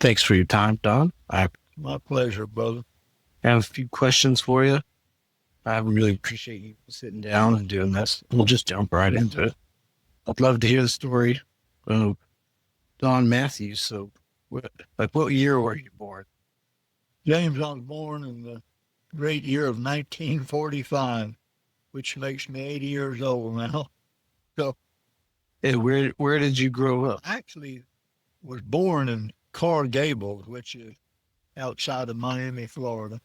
Thanks for your time, Don. I My pleasure, brother. have a few questions for you. I really appreciate you sitting down and doing this. We'll just jump right into it. I'd love to hear the story of Don Matthews. So, what year were you born? James, I was born in the great year of 1945, which makes me 80 years old now. So Hey, where did you grow up? I actually was born in Coral Gables, which is outside of Miami, Florida.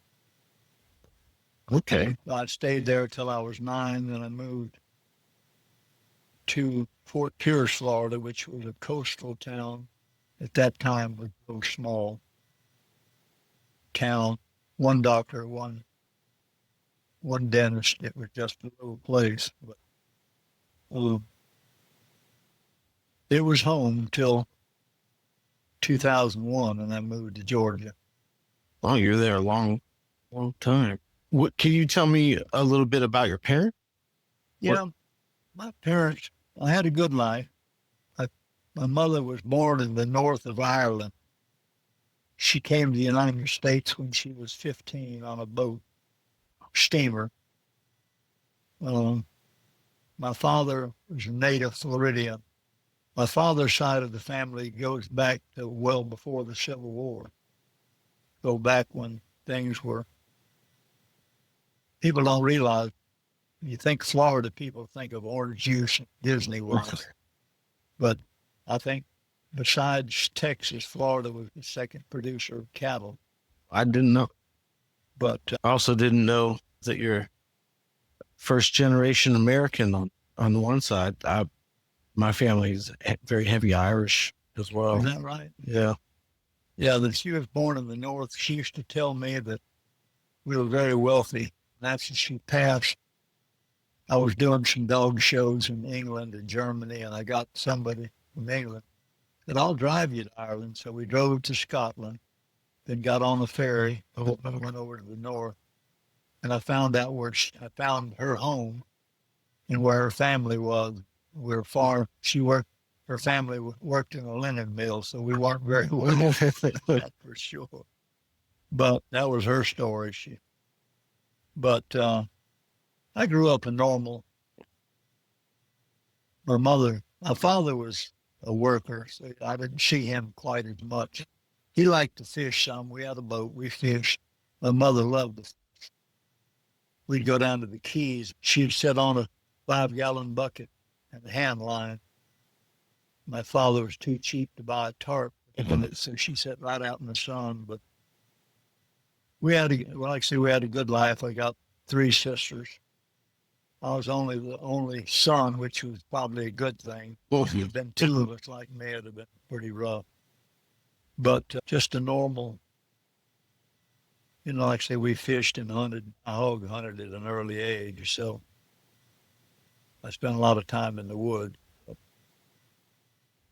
Okay. I stayed there till I was 9, then I moved to Fort Pierce, Florida, which was a coastal town. At that time, was a little small town. One doctor, one dentist. It was just a little place, but um, it was home till 2001, and I moved to Georgia. Oh, you're there a long time. What can you tell me a little bit about your parents? What? Yeah, my parents, I had a good life. I, my mother was born in the north of Ireland. She came to the United States when she was 15 on a boat, steamer. Um, my father was a native Floridian. My father's side of the family goes back to well before the Civil War. Go back when things were, people don't realize, you think Florida, people think of orange juice and Disney World. But I think besides Texas, Florida was the second producer of cattle. I didn't know. But I also didn't know that you're first generation American on the one side. My family is very heavy Irish as is well. that right? Yeah. Yeah, that she was born in the North. She used to tell me that we were very wealthy. And after she passed, I was doing some dog shows in England and Germany, and I got somebody from England that I'll drive you to Ireland. So we drove to Scotland, then got on the ferry, went over to the north, and I found her home and where her family was. We were far. Her family worked in a linen mill, so we weren't very well, that's for sure. But that was her story. But I grew up a normal. My father was a worker, so I didn't see him quite as much. He liked to fish some. We had a boat. We fished. My mother loved to. We'd go down to the Keys. She'd sit on a 5-gallon bucket and a hand line. My father was too cheap to buy a tarp, so she sat right out in the sun. But like I say, we had a good life. I got 3 sisters. I was only the only son, which was probably a good thing. If there'd been 2 of us like me, it'd have been pretty rough. But just a normal, like I say, we fished and hunted. I hog hunted at an early age, so I spent a lot of time in the woods.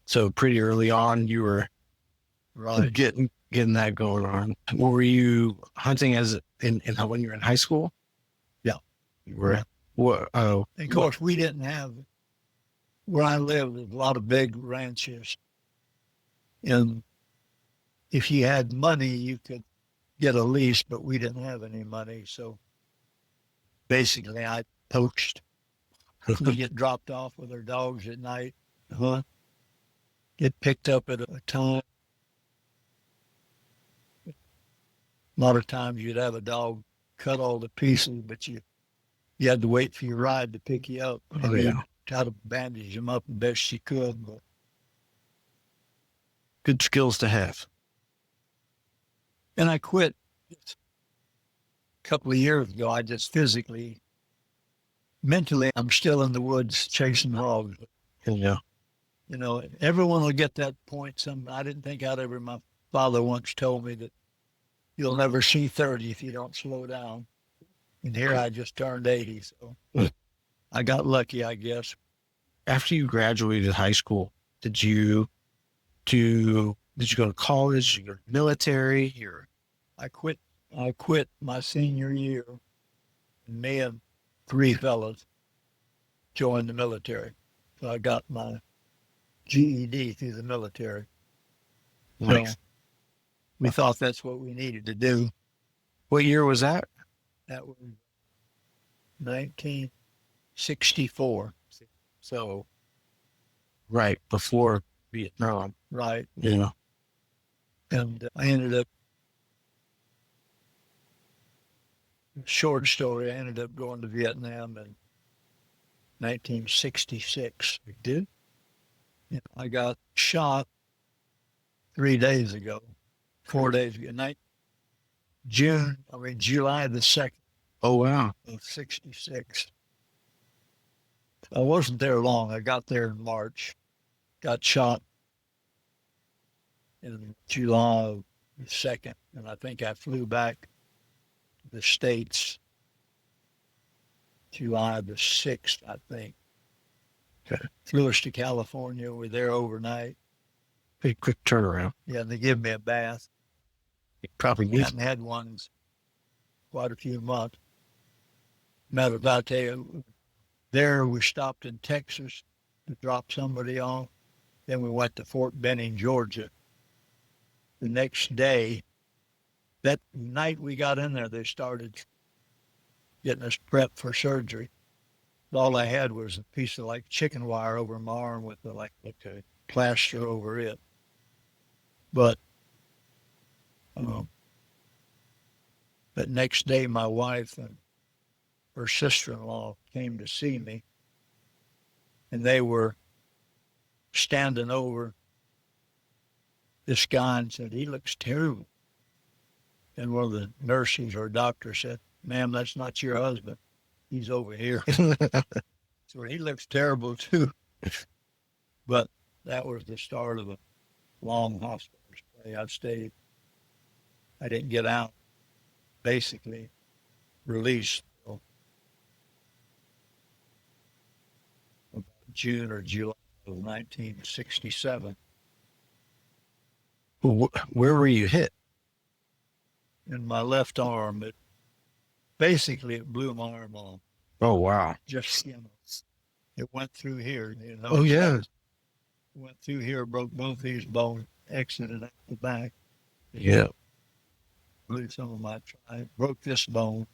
So pretty early on, you were Right. getting that going on. Were you hunting when you were in high school? Yeah. You were. What? Oh, And of course, we didn't have where I lived. There's a lot of big ranches, and if you had money, you could get a lease, but we didn't have any money. So basically, I poached. We get dropped off with our dogs at night, hunt, get picked up at a time. A lot of times you'd have a dog cut all to pieces, but you had to wait for your ride to pick you up. Oh, yeah. Try to bandage them up the best you could. But Good skills to have. and I quit a couple of years ago. I just physically, mentally, I'm still in the woods chasing hogs. Yeah. Everyone will get that point. I didn't think I'd ever. My father once told me that you'll never see 30 if you don't slow down. And here I just turned 80, so I got lucky, I guess. After you graduated high school, did you go to college? Did you go to military? I quit. I quit my senior year, and me and 3 fellows joined the military. So I got my GED through the military. Nice. So We thought that's what we needed to do. What year was that? That was 1964. So, right before Vietnam. Right. Yeah. And I ended up, short story, I ended up going to Vietnam in 1966. You did? I got shot 3 days ago, 4 days ago, July the 2nd Oh, wow. of 66. I wasn't there long. I got there in March, got shot in July the 2nd, and I think I flew back to the States July the 6th, I think. Okay. Flew us to California. We're there overnight. Pretty quick turnaround. Yeah, and they give me a bath. You probably need Hadn't had one in quite a few months. Matter of fact, there we stopped in Texas to drop somebody off. Then we went to Fort Benning, Georgia. The next day, that night we got in there, they started getting us prepped for surgery. All I had was a piece of like chicken wire over my arm with the okay. plaster over it. But that next day, my wife and her sister-in-law came to see me, and they were standing over this guy and said, "He looks terrible." And one of the nurses or doctors said, "Ma'am, that's not your husband. He's over here." So he looks terrible too. But that was the start of a long hospital stay. I didn't get out, basically released till about June or July of 1967. Where were you hit? In my left arm, it blew my arm off. Oh, wow. Just, it went through here, Oh, yeah. Went through here, broke both these bones, exited out the back. Yeah. Blew broke this bone,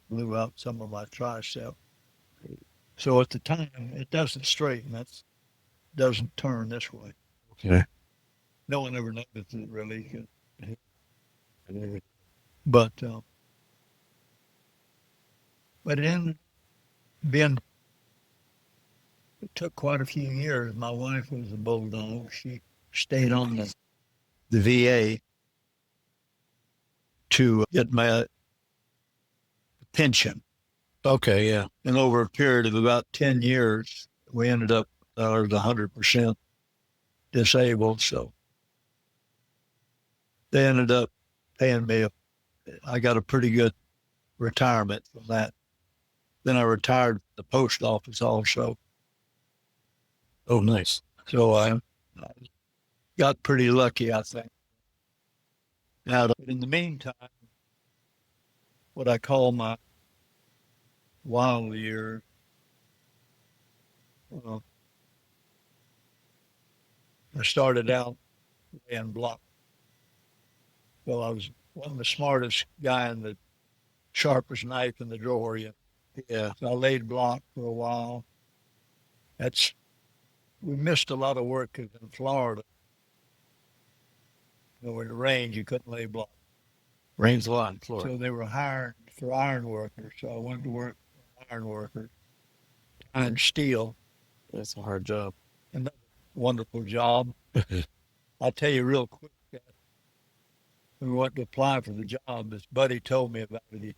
blew out some of my tricep. So at the time, it doesn't straighten. Doesn't turn this way. Okay. No one ever noticed it really. But it ended being, it took quite a few years. My wife was a Bulldog. She stayed on the VA to get my pension. Okay, yeah. And over a period of about 10 years, we ended up, I was 100% disabled. So they ended up paying me, I got a pretty good retirement from that. Then I retired from the post office also. Oh, nice. So I got pretty lucky, I think. Now, in the meantime, what I call my wild year, I started out laying block. Well, I was one of the smartest guy and the sharpest knife in the drawer. Yeah. So I laid block for a while. We missed a lot of work in Florida. In the range, you couldn't lay block. Rains a lot in Florida. So they were hired for iron workers. So I went to work for iron workers. Iron steel. That's a hard job. Another wonderful job. I'll tell you real quick. When we went to apply for the job, this buddy told me about it.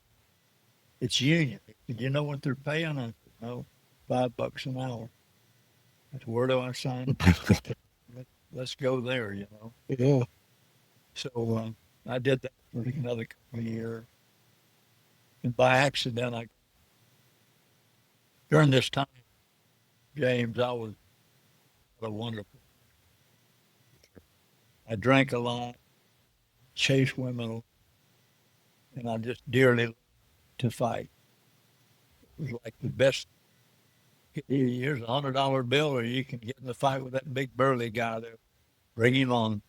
It's union. Did you know what they're paying? I said, no, $5 an hour. I said, where do I sign? Let's go there, Yeah. So I did that for another couple of years. And by accident, during this time, James, I was a wonderful. I drank a lot, chased women, and I just dearly loved to fight. It was like the best. Here's $100 bill, or you can get in the fight with that big burly guy there. Bring him on.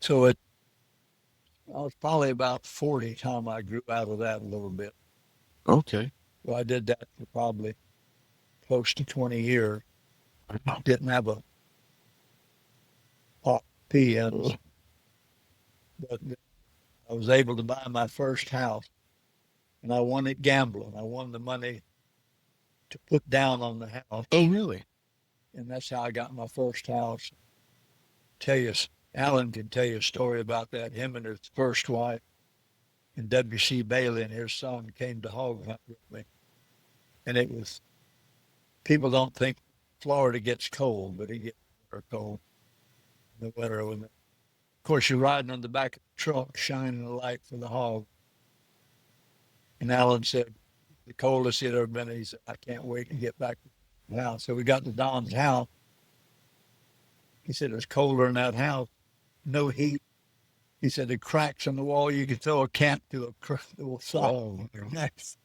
So at I was probably about 40 time I grew out of that a little bit. Okay. So I did that for probably close to 20 years. Didn't have a pot PNs, but I was able to buy my first house, and I won it gambling. I won the money to put down on the house, Oh, really? and that's how I got my first house. Tell you, Alan can tell you a story about that. Him and his first wife, and W.C. Bailey and his son came to hog hunt with me, and it was people don't think Florida gets cold, but it gets very cold in the winter. Of course, you're riding on the back of the truck, shining a light for the hog. And Alan said, the coldest he'd ever been. He said, I can't wait to get back to the house. So we got to Don's house. He said, it was colder in that house, no heat. He said, the cracks in the wall, you could throw a cat to a sock. Oh, Next.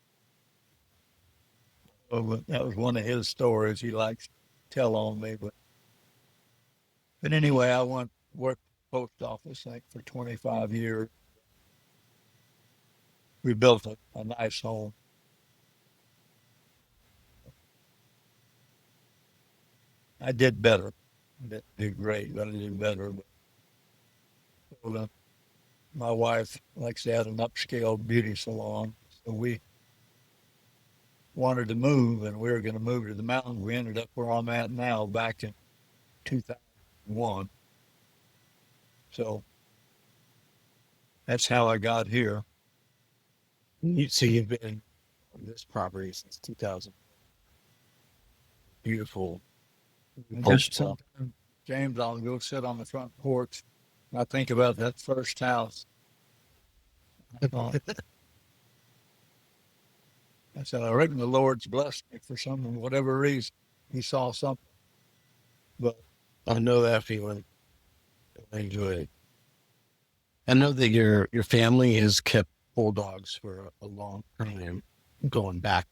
So that was one of his stories he likes to tell on me. But anyway, I worked post office like for 25 years. We built a nice home. I did better. I didn't do great, but I did better. But so, my wife likes to have an upscale beauty salon, so we wanted to move, and we were going to move to the mountains. We ended up where I'm at now, back in 2001. So that's how I got here. So you've been on this property since 2000. Beautiful. And just sometimes, James, I'll go sit on the front porch, and I think about that first house. I thought, I said, I reckon the Lord's blessed me for some whatever reason. He saw something. But I know that feeling. I enjoy it. I know that your family has kept bulldogs for a long time, going back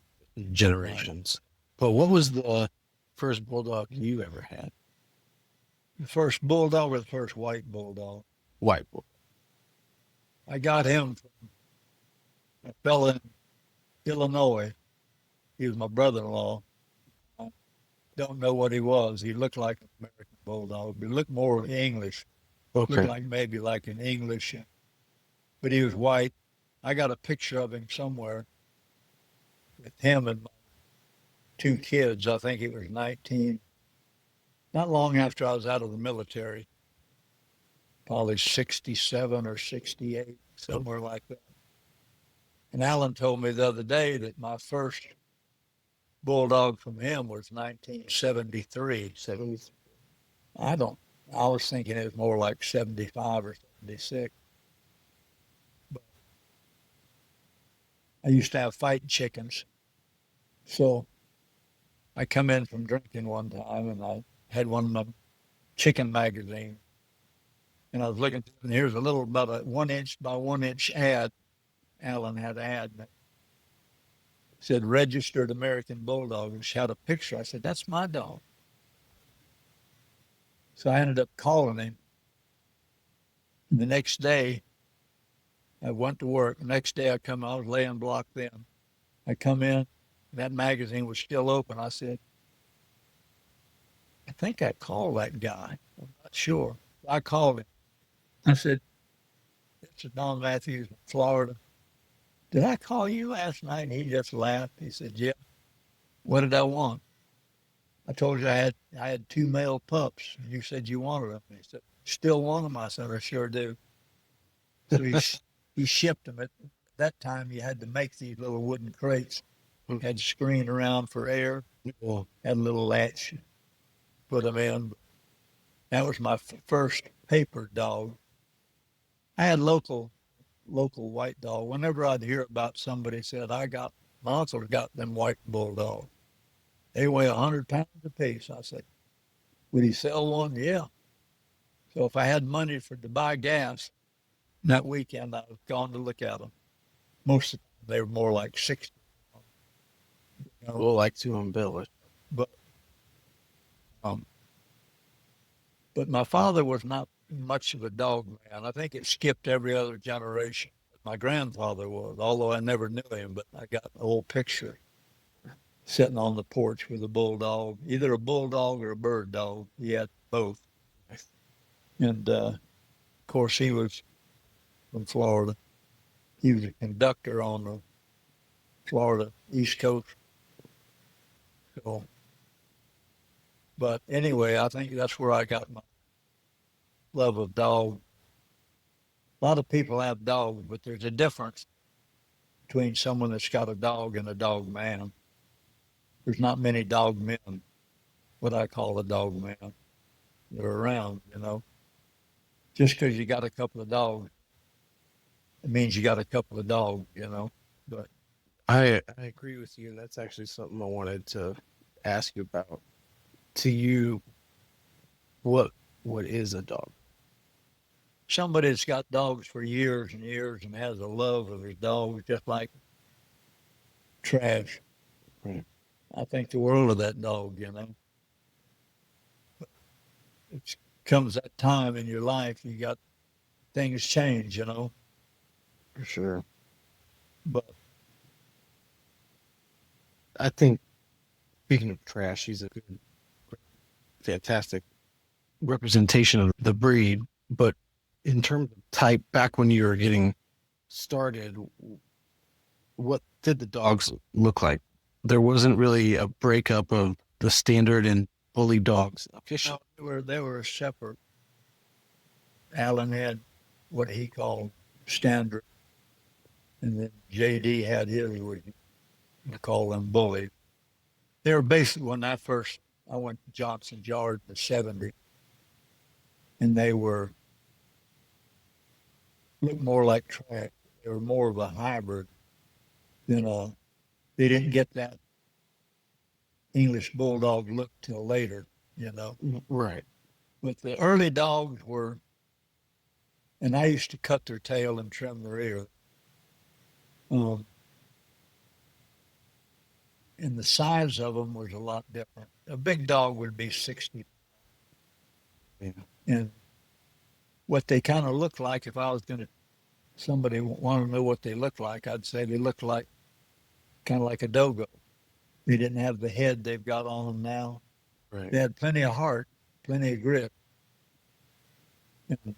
generations. But what was the first bulldog you ever had? the first bulldog was the first white bulldog. White bull. I got him from a fella in Illinois. He was my brother-in-law. I don't know what he was. He looked like an American bulldog, but he looked more English. Okay. Looked like maybe like an English, but he was white. I got a picture of him somewhere with him and my two kids. I think he was 19. Not long after I was out of the military, probably 67 or 68, somewhere like that. And Alan told me the other day that my first bulldog from him was 1973. I was thinking it was more like 75 or 76. But I used to have fighting chickens. So I come in from drinking one time, and I had one of my chicken magazines. And I was looking, and here's a little, about a 1 inch by 1 inch ad. Alan had an ad that said registered American Bulldog, and she had a picture. I said, that's my dog. So I ended up calling him. And the next day, I went to work. The next day I was laying block then. I come in, that magazine was still open. I said, I think I called that guy. I'm not sure. I called him. I said, it's Don Matthews in Florida. Did I call you last night? And he just laughed. He said, yeah. What did I want? I told you I had two male pups. You said you wanted them. He said, still want them? I said, I sure do. So he shipped them. At that time, you had to make these little wooden crates. Had to screen around for air. Had a little latch. Put them in. That was my first paper dog. I had local white dog. Whenever I'd hear about somebody said, my uncle got them white bulldogs. They weigh 100 pounds apiece. I said, would he sell one? Yeah. So if I had money to buy gas that weekend, I was gone to look at them. Most of them, they were more like 60. Well, like to umbilic. But my father was not much of a dog man. I think it skipped every other generation. My grandfather was, although I never knew him, but I got an old picture sitting on the porch with a bulldog, either a bulldog or a bird dog. He had both. And of course, he was from Florida. He was a conductor on the Florida East Coast. So, but anyway, I think that's where I got my love of dogs. A lot of people have dogs, but there's a difference between someone that's got a dog and a dog man. There's not many dog men, what I call a dog man, that are around, you know. Just because you got a couple of dogs, it means you got a couple of dogs, you know. But I agree with you. That's actually something I wanted to ask you about. To you, what is a dog? somebody that's got dogs for years and years and has a love of his dogs, just like trash. Right. I think the world of that dog, you know. It comes that time in your life, you got things change, you know. For sure. But I think, speaking of trash, he's a good, fantastic representation of the breed. But in terms of type, back when you were getting started, what did the dogs look like? There wasn't really a breakup of the standard and bully dogs officially. no, they were separate. Alan had what he called standard, and then JD had his, what you call them bullies. They were basically, when I went to Johnson's Yard in the 70s, and they looked more like trash. They were more of a hybrid than they didn't get that English bulldog look till later, you know. Right. But the early dogs were, and I used to cut their tail and trim their ear. Um, and the size of them was a lot different. A big dog would be 60. Yeah. And what they kind of looked like, if I was going to, somebody want to know what they looked like, I'd say they looked like kind of like a dogo. They didn't have the head they've got on them now. Right. They had plenty of heart, plenty of grit. And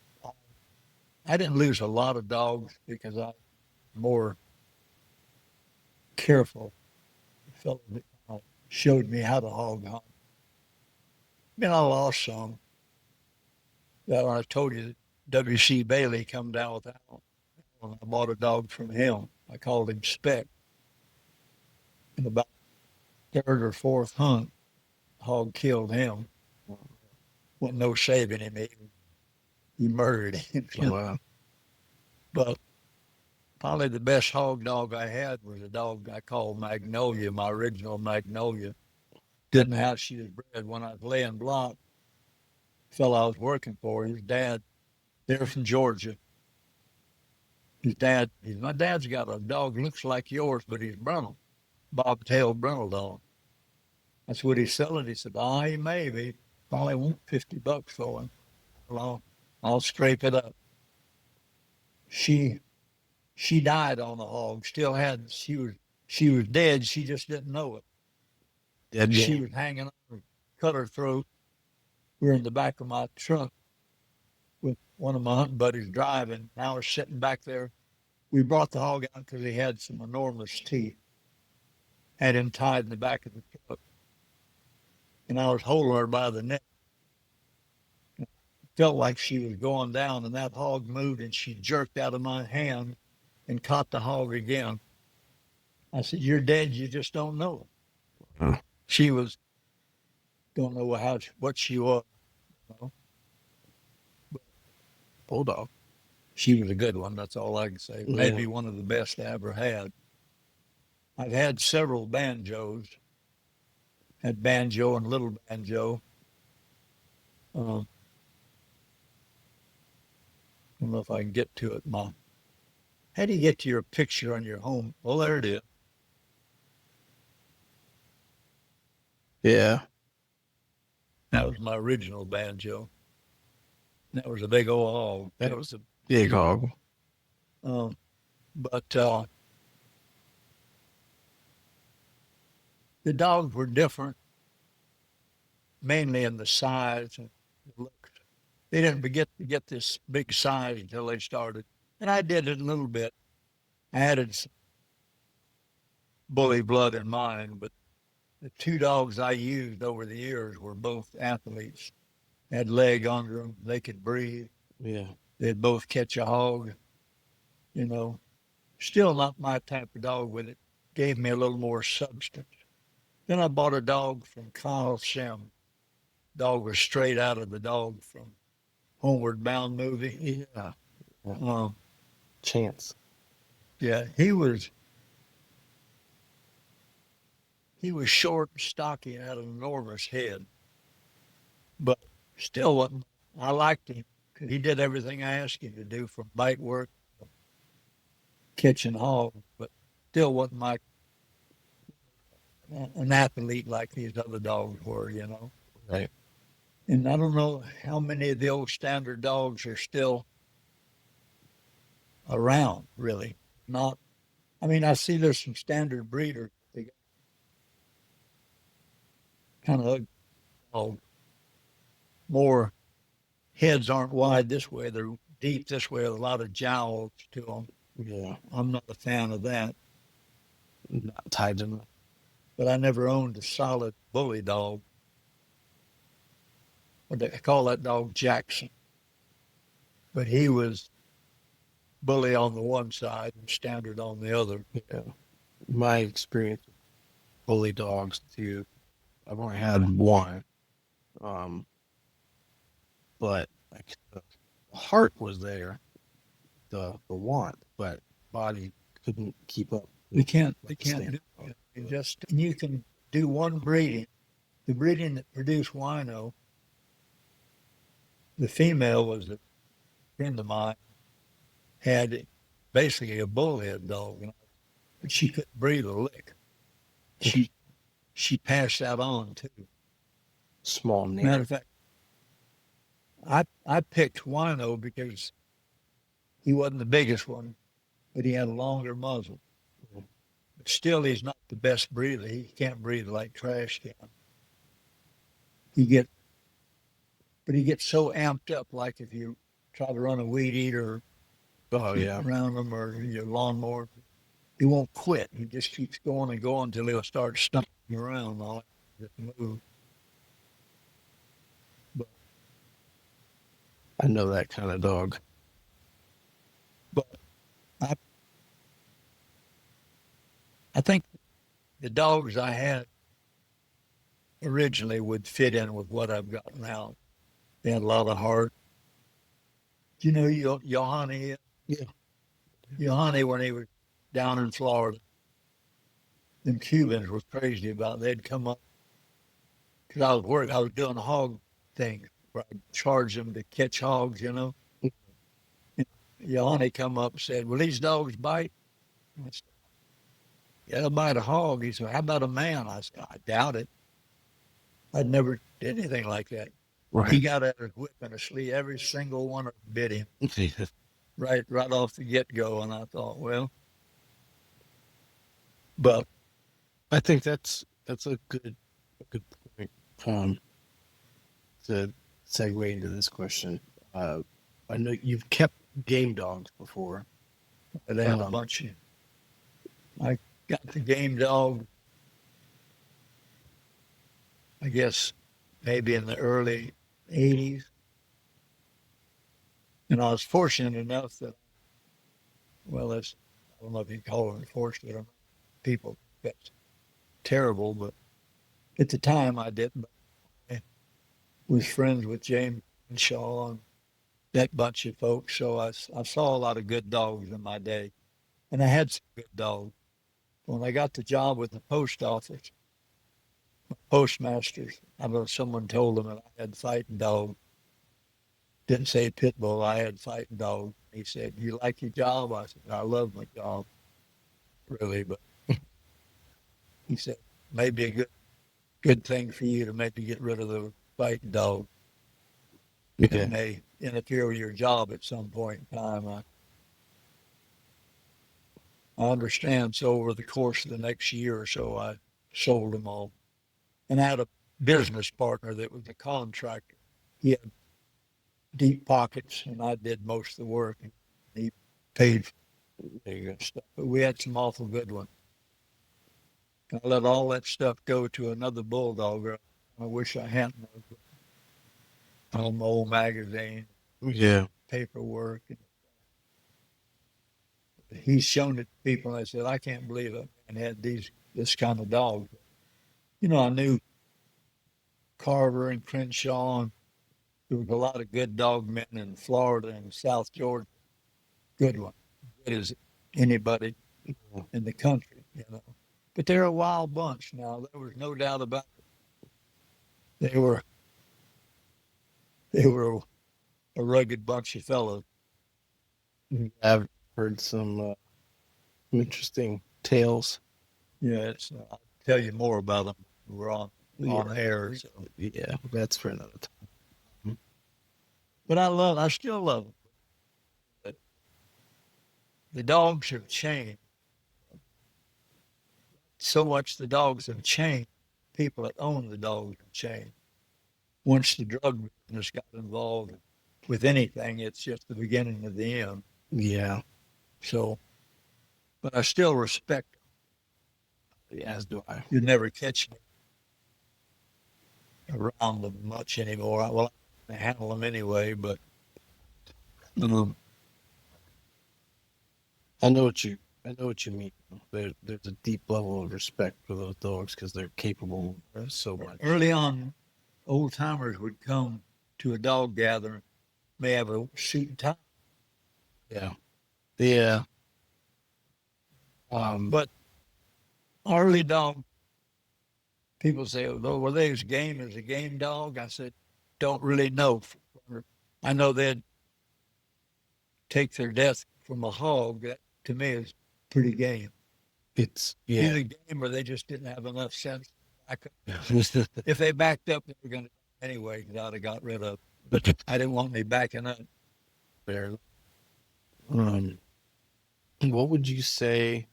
I didn't lose a lot of dogs because I was more careful. The fellow that showed me how to hog hunt. I mean, I lost some. That when I told you that W.C. Bailey come down with Alan, when I bought a dog from him, I called him Speck. And about third or fourth hunt, hog killed him. Wasn't no saving him. He murdered him. Oh, wow. But probably the best hog dog I had was a dog I called Magnolia, my original Magnolia. Didn't know how she was bred. When I was laying block, the fellow I was working for, his dad, they're from Georgia. My dad's got a dog looks like yours, but he's Brundle, bobtail Brundle dog. That's what he's selling. He said, he may be. Probably want $50 for him. Well, I'll scrape it up. She died on the hog. Still had she was dead. She just didn't know it. Dead She game. was hanging on, cut her throat. We were in the back of my truck with one of my hunting buddies driving. And I was sitting back there. We brought the hog out because he had some enormous teeth. Had him tied in the back of the truck. And I was holding her by the neck. It felt like she was going down, and that hog moved, and she jerked out of my hand and caught the hog again. I said, "You're dead. You just don't know it." Huh. She was, don't know what she was. You know? Bulldog. She was a good one. That's all I can say. Yeah. Maybe one of the best I ever had. I've had several banjos. Had banjo and little banjo. I don't know if I can get to it. How do you get to your picture on your home? Well, there it is. Yeah. That was my original banjo. That was a big old hog. That was a big hog. But the dogs were different, mainly in the size and the looks. They didn't get to get this big size until they started. And I did it a little bit. I added some bully blood in mine, but the two dogs I used over the years were both athletes. Had leg under them. They could breathe. Yeah. They'd both catch a hog, you know. Still not my type of dog, but it gave me a little more substance. Then I bought a dog from Kyle Sim. Dog was straight out of the Dog from Homeward Bound movie. Yeah. Chance. Yeah, he was short and stocky and had an enormous head, but still wasn't. I liked him because he did everything I asked him to do, from bite work, catching hogs, but still wasn't like an athlete like these other dogs were, you know. Right. And I don't know how many of the old standard dogs are still around, really. Not, I mean, I see there's some standard breeders. They got kind of ugly dogs. More heads aren't wide this way, they're deep this way with a lot of jowls to them. Yeah. I'm not a fan of that. Not tied to them. But I never owned a solid bully dog. They call that dog Jackson. But he was bully on the one side and standard on the other. Yeah. My experience with bully dogs too, I've only had one. But like the heart was there, the want, but body couldn't keep up. They can't do it. You can do one breeding. The breeding that produced Wino, the female was a friend of mine, had basically a bullhead dog, but she couldn't breathe a lick. She passed that on too. Small name. Matter of fact, I picked Wino because he wasn't the biggest one, but he had a longer muzzle. But still, he's not the best breather. He can't breathe like trash can. He gets so amped up, like if you try to run a weed eater around him or your lawnmower, he won't quit. He just keeps going and going until he'll start stomping around all that move. But I know that kind of dog. But I think the dogs I had originally would fit in with what I've got now. They had a lot of heart. Do you know Johanny? Yeah. Johanny, when he was down in Florida, them Cubans were crazy about it. They'd come up, because I was doing a hog thing where I'd charge them to catch hogs, you know. And Johanny come up and said, "Will these dogs bite?" I said, "Yeah, they'll bite a hog." He said, "How about a man?" I said, "I doubt it. I'd never did anything like that." Right. He got out his whip and a sleeve. Every single one of them bit him right off the get-go. And I thought, well, but I think that's a good point to segue into this question. I know you've kept game dogs before. they had a bunch of. I got the game dog, I guess, maybe in the early 80s. And I was fortunate enough that, well, I don't know if you call it fortunate or not. People, that's terrible, but at the time I didn't. I was friends with James and Shaw and that bunch of folks, so I saw a lot of good dogs in my day. And I had some good dogs. When I got the job with the post office, postmasters, I don't know if someone told them that I had fighting dogs. Didn't say pit bull, I had fighting dogs. He said, "You like your job?" I said, "I love my job, really." But he said, "Maybe a good thing for you to maybe get rid of the fighting dog." Yeah. And interfere with your job at some point in time. I understand. So over the course of the next year or so, I sold them all. And I had a business partner that was a contractor. He had deep pockets, and I did most of the work. And he paid for stuff. But we had some awful good ones. I let all that stuff go to another bulldog. I wish I hadn't. On my old magazine, Yeah. paperwork. He's shown it to people, and I said, I can't believe it. And had this kind of dog. I knew Carver and Crenshaw. And there was a lot of good dog men in Florida and South Georgia. Good one, good as anybody in the country. But they're a wild bunch now. There was no doubt about it. They were a rugged bunch of fellows. I've heard some interesting tales. Yeah, I'll tell you more about them. We're on air. So. Yeah, that's for another time. But I still love them. But the dogs have changed. So much the dogs have changed. People that own the dogs have changed. Once the drug business got involved with anything, it's just the beginning of the end. Yeah. So, but I still respect them. As do I. You'd never catch me around them much anymore. Well, I handle them anyway, but I know what you mean. There's a deep level of respect for those dogs because they're capable of so much. Early on, old timers would come to a dog gathering, may have a suit and tie. Yeah. But early dog, people say, "Oh, were they as game as a game dog?" I said, "Don't really know. I know they'd take their death from a hog. That to me is pretty game. It's Either game or they just didn't have enough sense. If they backed up, they were going to anyway. Because I'd have got rid of. But I didn't want me backing up. Fair. What would you say?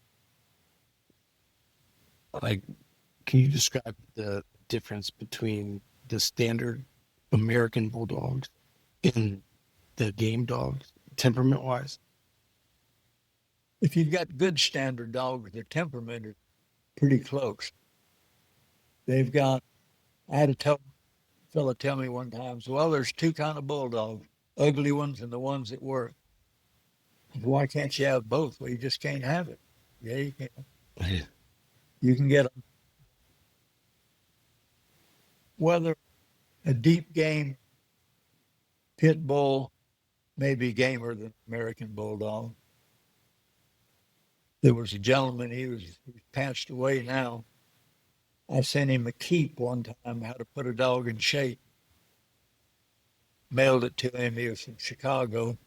Like, can you describe the difference between the standard American Bulldogs and the game dogs, temperament-wise? If you've got good standard dogs, their temperament is pretty close. They've got. I had a fella tell me one time, so, well, there's two kind of bulldogs, ugly ones and the ones that work. Why can't you have both? Well, you just can't have it. Yeah, you can. You can get them. Whether a deep game pit bull may be gamer than American Bulldog. There was a gentleman, he's passed away now. I sent him a keep one time, how to put a dog in shape. Mailed it to him. He was from Chicago.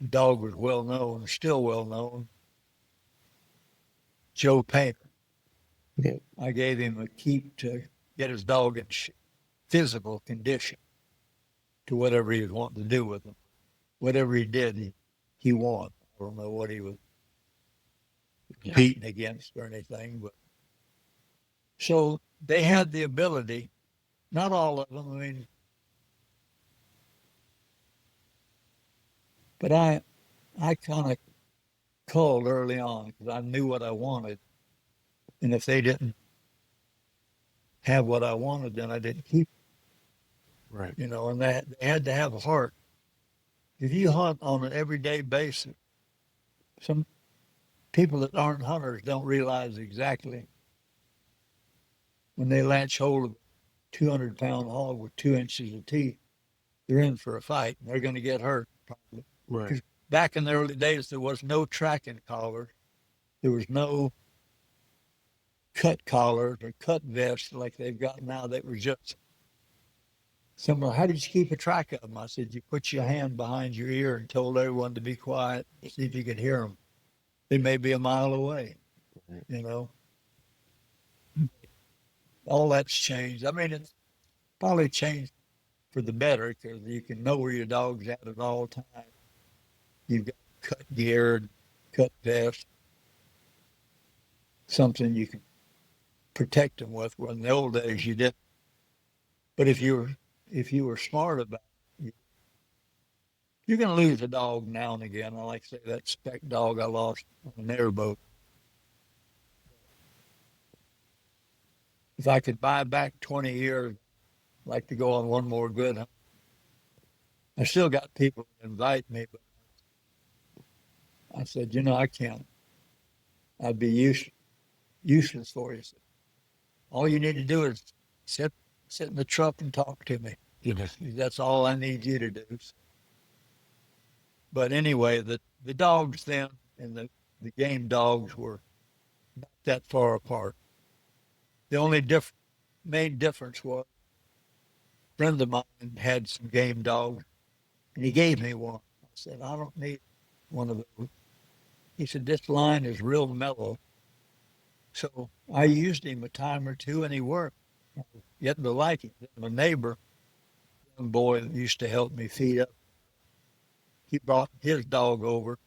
The dog was well known, still well known. Joe Painter. Yeah. I gave him a keep to get his dog in physical condition to whatever he was wanting to do with him. Whatever he did, he won. I don't know what he was competing against or anything, but so they had the ability, not all of them, but I kind of called early on because I knew what I wanted. And if they didn't have what I wanted, then I didn't keep it. Right. And they had to have a heart. If you hunt on an everyday basis, some people that aren't hunters don't realize exactly when they latch hold of a 200-pound hog with 2 inches of teeth, they're in for a fight. And they're going to get hurt, probably. Right. Because back in the early days, there was no tracking collar. There was no cut collars or cut vests like they've got now. They were just someone, how did you keep a track of them? I said, you put your hand behind your ear and told everyone to be quiet, see if you could hear them. They may be a mile away, All that's changed. It's probably changed for the better, because you can know where your dog's at all times. You've got cut gear, cut vest, something you can protect them with. Well, in the old days, you didn't. But if you were smart about it, you're going to lose a dog now and again. I like to say that spec dog I lost on an airboat. If I could buy back 20 years, I'd like to go on one more good hunt. I still got people that invite me, but I said, I can't. I'd be useless for you. All you need to do is sit in the truck and talk to me. That's all I need you to do. But anyway, the dogs then and the game dogs were not that far apart. The only main difference was a friend of mine had some game dogs, and he gave me one. I said, I don't need one of those. He said, this line is real mellow. So I used him a time or two, and he worked. Getting to like him. My neighbor, young boy that used to help me feed up, he brought his dog over,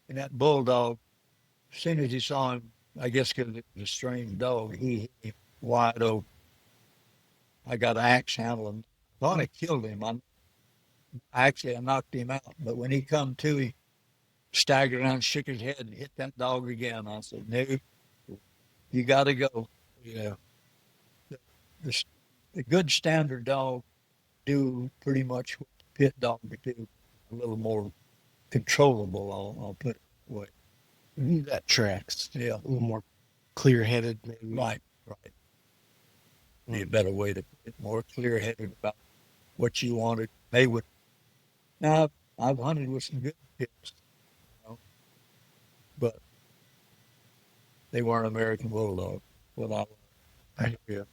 and that bulldog, as soon as he saw him, I guess because it was a strange dog, he hit him wide open. I got an axe handle and thought I killed him. I knocked him out, but when he come to, he staggered around, shook his head, and hit that dog again. I said, no, you got to go. Yeah. The good standard dog do pretty much what the pit dog would do, a little more controllable, I'll put it that way. That tracks. Yeah. A little more clear-headed, maybe. Right. Be a better way to put it, more clear-headed about what you wanted. They would. Now, I've hunted with some good pits, but they weren't American Bulldogs. I hear you.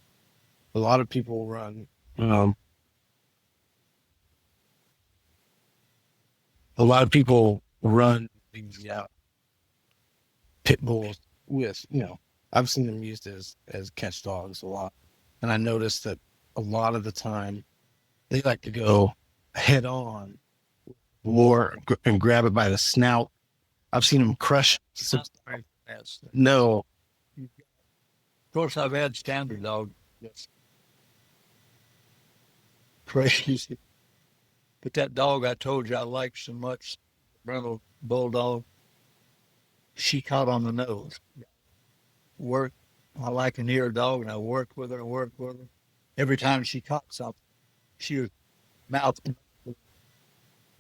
A lot of people run. A lot of people run these pit bulls with, I've seen them used as catch dogs a lot. And I noticed that a lot of the time they like to go head on or and grab it by the snout. I've seen them crush. No. Of course, I've had standard dogs. Yes. Crazy. But that dog I told you I liked so much, Brindle Bulldog, she caught on the nose. I like an ear dog, and I worked with her. Every time she caught something, she was mouth.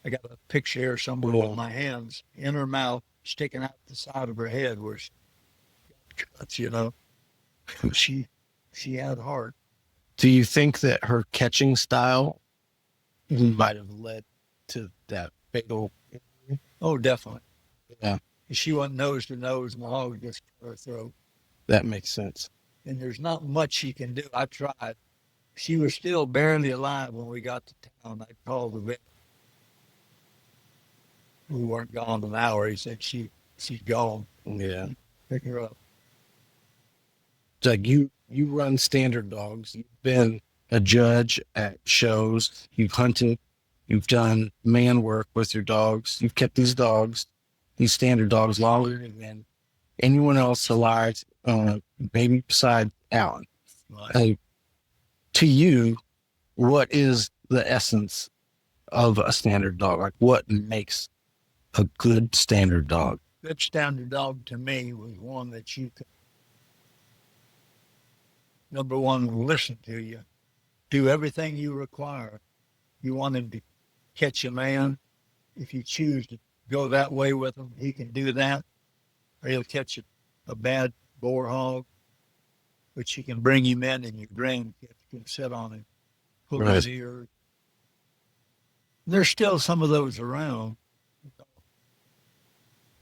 I got a picture here somewhere with my hands in her mouth, sticking out the side of her head where she got cuts, She had heart. Do you think that her catching style might have led to that fatal injury? Oh, definitely. Yeah. She went nose to nose, and the hog just cut her throat. That makes sense. And there's not much she can do. I tried. She was still barely alive when we got to town. I called the vet. We weren't gone an hour. He said she's gone. Yeah. Pick her up. It's like you run standard dogs. You've been a judge at shows. You've hunted. You've done man work with your dogs. You've kept these standard dogs longer than anyone else alive, maybe beside Alan. Right. To you, what is the essence of a standard dog? Like, what makes a good standard dog? Good standard dog to me was one that you could, number one, listen to you, do everything you require. You want him to catch a man. If you choose to go that way with him, he can do that. Or he'll catch a bad boar hog, which you can bring him in and your grandkids can sit on him, pull his ears. There's still some of those around.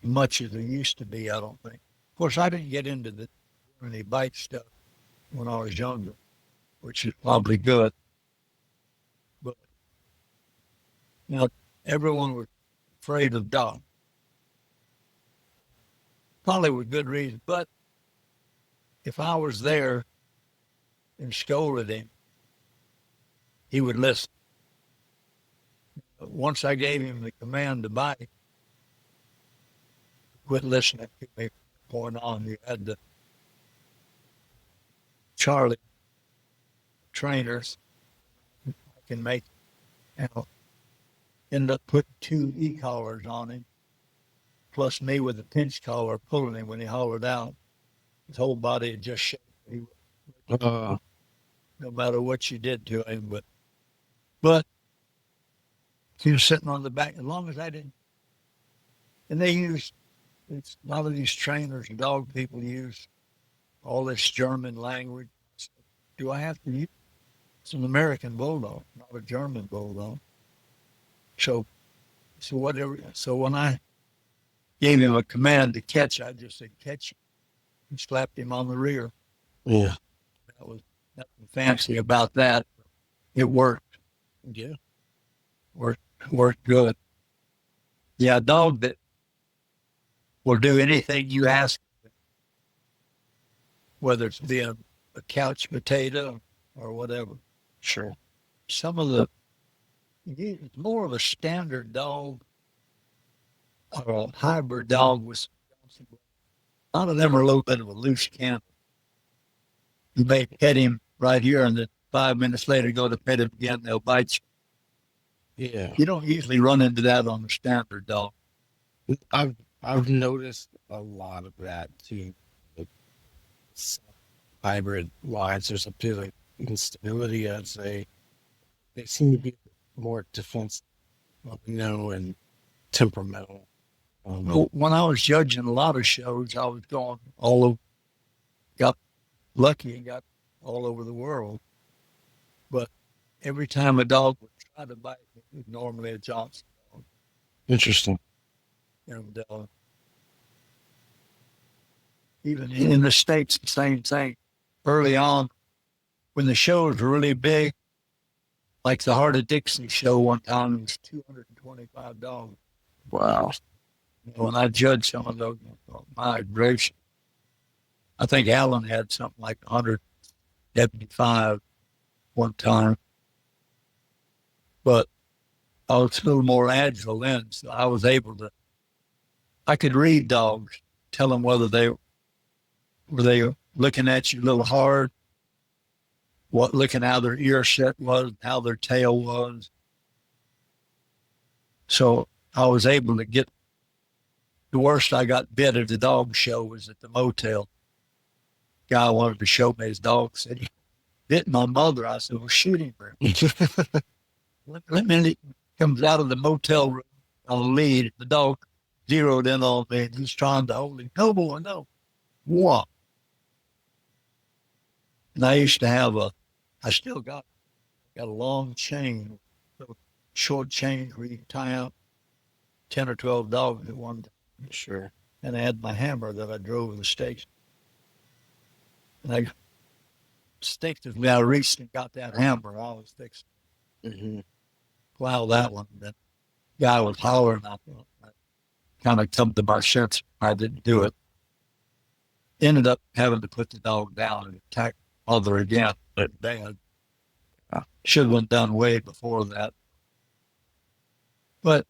Much as there used to be, I don't think. Of course, I didn't get into any bite stuff when I was younger, which is probably good. But now everyone was afraid of dogs. Probably with good reason. But if I was there and scolded him, he would listen. once I gave him the command to bite, quit listening to me from point on. You had the Charlie trainers I can make, you know, ended up putting 2 e-collars on him, plus me with a pinch collar pulling him when he hollered out. His whole body had just shaken. He, no matter what you did to him, but he was sitting on the back as long as I didn't. And they used, it's, a lot of these trainers and dog people use all this German language. So, do I have to use? It's an American bulldog, not a German bulldog. So whatever. So when I gave him a command to catch, I just said catch him and slapped him on the rear. Yeah. That was nothing fancy about that. It worked. Yeah. Worked good. Yeah, a dog that will do anything you ask, whether it's being a couch potato or whatever. Sure. Some of the, it's more of a standard dog or a hybrid dog with a lot of them are a little bit of a loose cannon. You may pet him right here and then 5 minutes later go to pet him again, they'll bite you. Yeah. You don't usually run into that on a standard dog. I've noticed a lot of that too. Hybrid lines, there's a bit of instability, I'd say. They seem to be more defensive, and temperamental. When I was judging a lot of shows, I was going all over, got lucky and got all over the world. But every time a dog would try to bite me, it was normally a Johnson dog. Interesting. And even in the States, the same thing. Early on, when the shows were really big, like the Heart of Dixie show one time, it was 225 dogs. Wow. When I judged some of those, I thought, my gracious. I think Alan had something like 175 one time. But I was a little more agile then, so I was able to, I could read dogs, tell them whether they were looking at you a little hard, looking how their ear set was, how their tail was. So I was able to get, the worst I got bit at the dog show was at the motel. Guy wanted to show me his dog, said he bit my mother. I said, well, shoot him. Let me, comes out of the motel room on a lead. The dog zeroed in on me and he's trying to hold him. No, boy, no. What? And I used to have I still got a long chain, a short chain where you can tie out 10 or 12 dogs at one time. Sure. And I had my hammer that I drove to the station. And I instinctively, I reached and got that hammer. I was fixing plow that one. That guy was hollering. I thought, I kind of come to my sense. I didn't do it. Ended up having to put the dog down and attack mother again. But bad. Should have been done way before that. But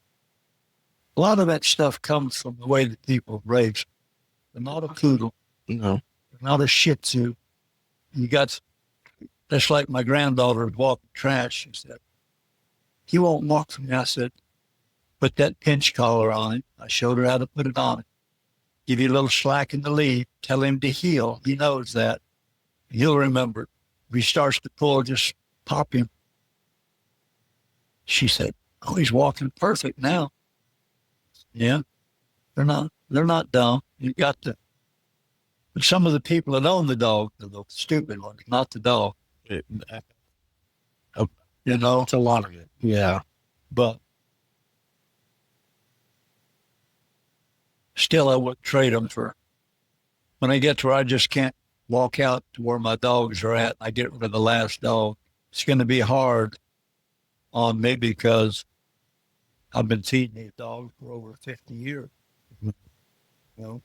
a lot of that stuff comes from the way that people raise. They're not a poodle. No. They're not a Shih Tzu. You got, that's like my granddaughter was walking trash. She said, he won't walk from me. I said, put that pinch collar on him. I showed her how to put it on him. Give you a little slack in the lead. Tell him to heel. He knows that. He'll remember it. If he starts to pull, just pop him. She said, oh, he's walking perfect now. Yeah, they're not dumb. You got to, but some of the people that own the dog are the stupid ones, not the dog. It's It's a lot of it. Yeah. But still, I would trade them for, when I get to where I just can't walk out to where my dogs are at, I get rid of the last dog. It's going to be hard on me because I've been feeding these dogs for over 50 years. It's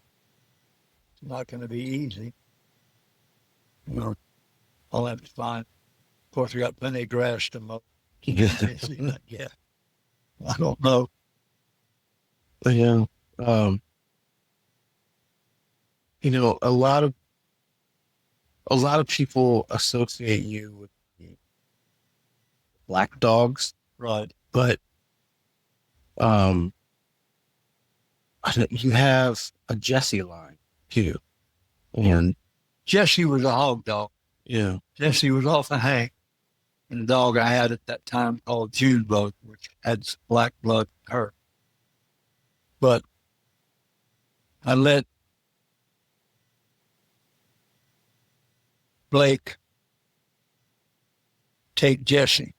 not going to be easy. I'll have to find, of course, I got plenty of grass to mow. Yeah. I don't know. Yeah. Um, a lot of people associate you with the black dogs, Right. but um, you have a Jesse line too, and Jesse was a hog dog. yeah, Jesse was off of Hank, and the dog I had at that time called Junebug, which had some black blood in her. But I let Blake take Jesse.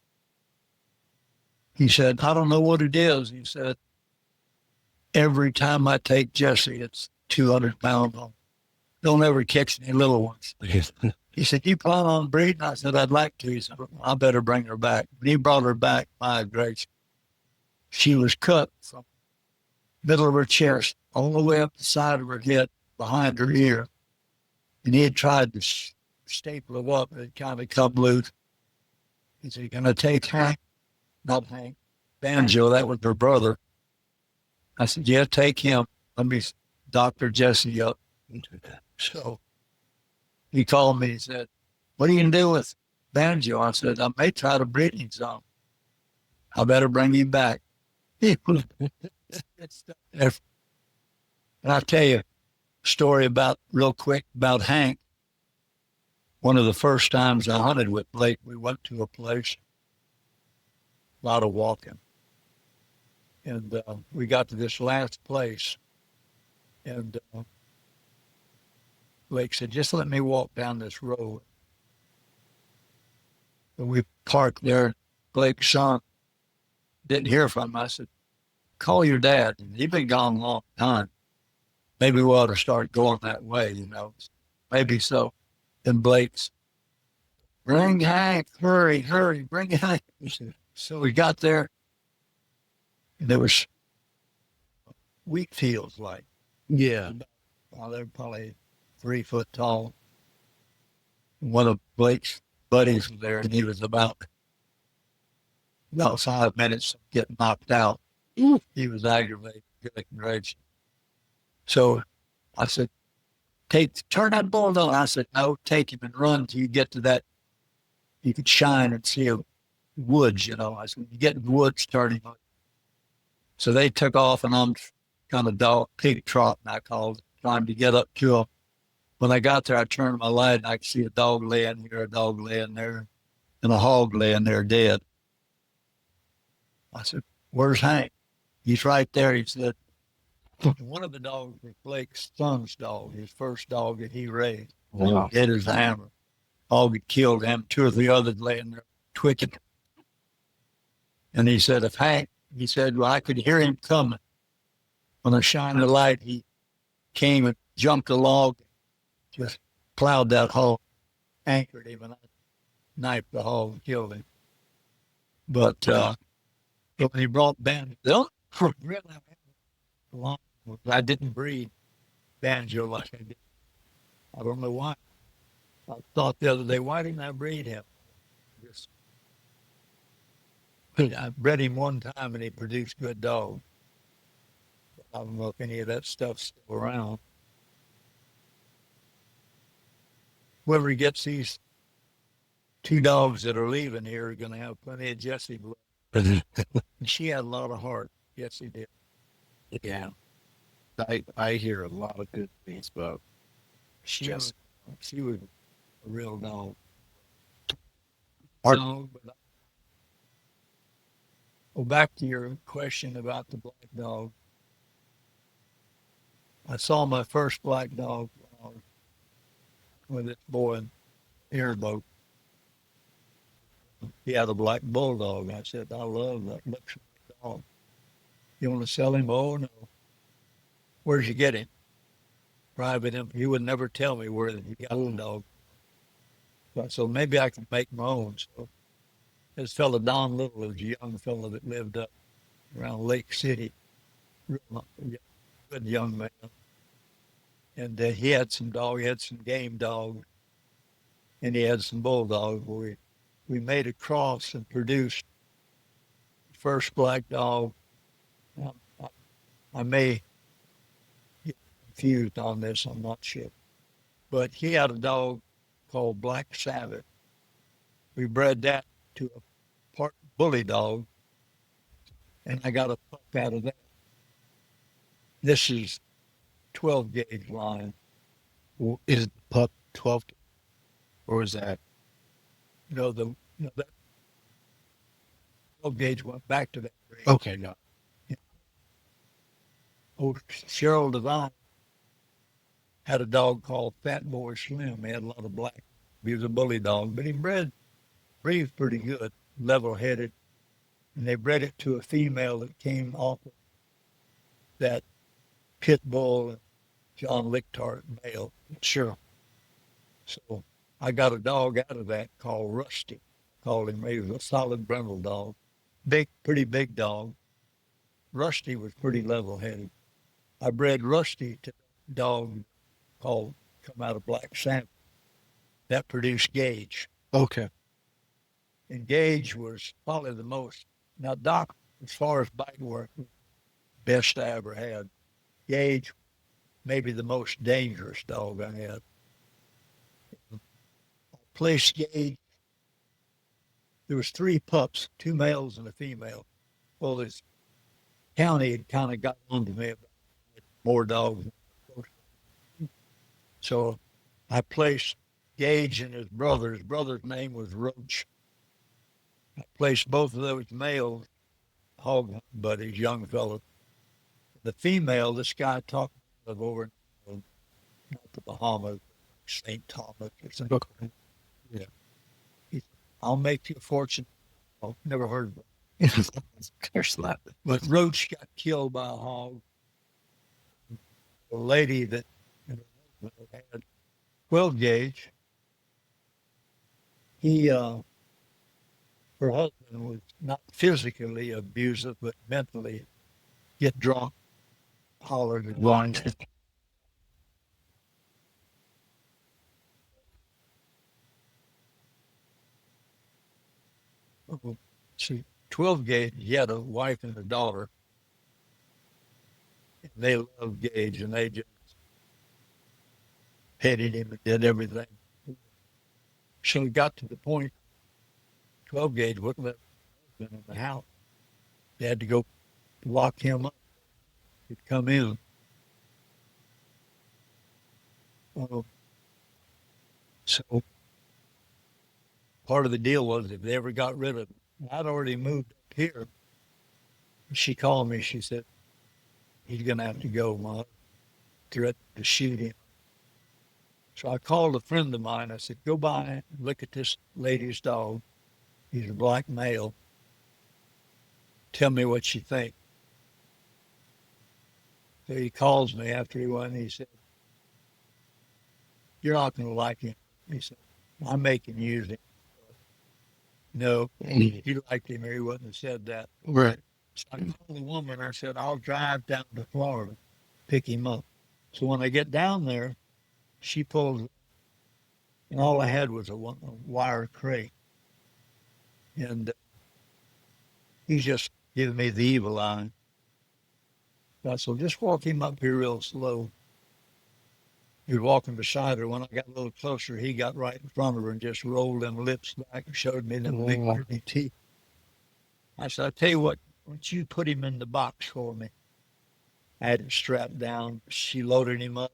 He said, I don't know what it is. He said, every time I take Jesse, it's 200 pounds on. Don't ever catch any little ones. He said, you plan on breeding? I said, I'd like to. He said, I better bring her back. When he brought her back, my grace, she was cut from the middle of her chest all the way up the side of her head behind her ear. And he had tried to staple it up, and it kind of come loose. He said, you're going to take Hank? Not Hank. Banjo, that was her brother. I said, yeah, take him. Let me doctor Jesse up. So he called me. He said, what are you going to do with Banjo? I said, I may try to breed him some. I better bring him back. And I'll tell you a story real quick about Hank. One of the first times I hunted with Blake, we went to a place, a lot of walking. And we got to this last place. And Blake said, just let me walk down this road. And we parked there. Blake's son didn't hear from him. I said, call your dad. He'd been gone a long time. Maybe we ought to start going that way, you know. Maybe so. Then Blake's, bring Hank, hurry, bring Hank. So we got there, and there was wheat fields like. yeah. Well, they're probably 3 foot tall. One of Blake's buddies was there, and he was about 5 minutes of getting knocked out. He was aggravated, great. So I said, turn that bulldog. I said, no, take him and run till you get to that. You could shine and see a woods, you know. I said, when you get in the woods, turn him on. So they took off, and I'm kind of pig trotting, I called it, trying to get up to him. When I got there, I turned my light, and I could see a dog laying here, a dog laying there, and a hog laying there dead. I said, where's Hank? He's right there. He said, one of the dogs was Blake's son's dog, his first dog that he raised. Wow. Dead as a hammer. Hog had killed him, 2 or 3 others laying there twitching. And he said, he said, well, I could hear him coming. When I shined the light, he came and jumped a log, just plowed that hog, anchored him, and I knifed the hog and killed him. But when he brought Banjo, I didn't breed Banjo like I did. I don't know why. I thought the other day, why didn't I breed him? I bred him one time and he produced good dogs. I don't know if any of that stuff's still around. Whoever gets these 2 dogs that are leaving here are going to have plenty of Jesse blood. She had a lot of heart. Yes, he did. Yeah. I hear a lot of good things about She Jesse. she was a real dog. Art- Dog, but back to your question about the black dog. I saw my first black dog when I was with this boy in airboat. He had a black bulldog. I said, I love that luxury dog. You want to sell him? Oh, no. Where'd you get him? Private info. He would never tell me where he got the dog. So maybe I can make my own. So this fellow, Don Little, was a young fellow that lived up around Lake City. Real good young man. And he had some dog. He had some game dogs. And he had some bulldogs. We made a cross and produced first black dog. Now, I may get confused on this, I'm not sure. But he had a dog called Black Sabbath. We bred that to a part bully dog, and I got a pup out of that. This is 12 gauge line. Is the pup 12 or is that? That 12 gauge went back to that breed. Okay, no. Old Cheryl Devine had a dog called Fat Boy Slim. He had a lot of black. He was a bully dog, but he bred pretty good, level-headed. And they bred it to a female that came off of that pit bull and John Licktart male. Sure. So I got a dog out of that called Rusty. Called him. He was a solid brindle dog. Pretty big dog. Rusty was pretty level-headed. I bred Rusty to a dog called, come out of Black Sabbath. That produced Gage. Okay. And Gage was probably the most, now Doc, as far as bite work, best I ever had. Gage, maybe the most dangerous dog I had. I placed Gage. There was 3 pups, 2 males and a female. Well, this county had kind of got on to me about more dogs. So I placed Gage and his brother. His brother's name was Roach. I placed both of those males, hog buddies, young fellows. The female, this guy talked of over in not the Bahamas, St. Thomas or something. Okay. Yeah. He said, I'll make you a fortune. I've never heard of it. There's that. But Roach got killed by a hog. A lady that had 12 gauge. Her husband was not physically abusive, but mentally get drunk, hollered and whined. See, 12 gauge, he had a wife and a daughter. And they loved Gage, and they just petted him and did everything. So we got to the point, 12 gauge wouldn't let him in the house. They had to go lock him up. He'd come in. So part of the deal was if they ever got rid of him, I'd already moved up here. She called me. She said, he's going to have to go. My threatened to shoot him. So I called a friend of mine. I said, go by and look at this lady's dog. He's a black male. Tell me what you think. So he calls me after he won. He said, you're not going to like him. He said, I'm making use of him. No, if you liked him, he wouldn't have said that. Right. So I called the woman. I said, I'll drive down to Florida, pick him up. So when I get down there, she pulls, and all I had was a wire crate. And he's just giving me the evil eye. So I said, just walk him up here real slow. He was walking beside her. When I got a little closer, he got right in front of her and just rolled them lips back and showed me them big pretty teeth. I said, I tell you what, why don't you put him in the box for me? I had him strapped down. She loaded him up,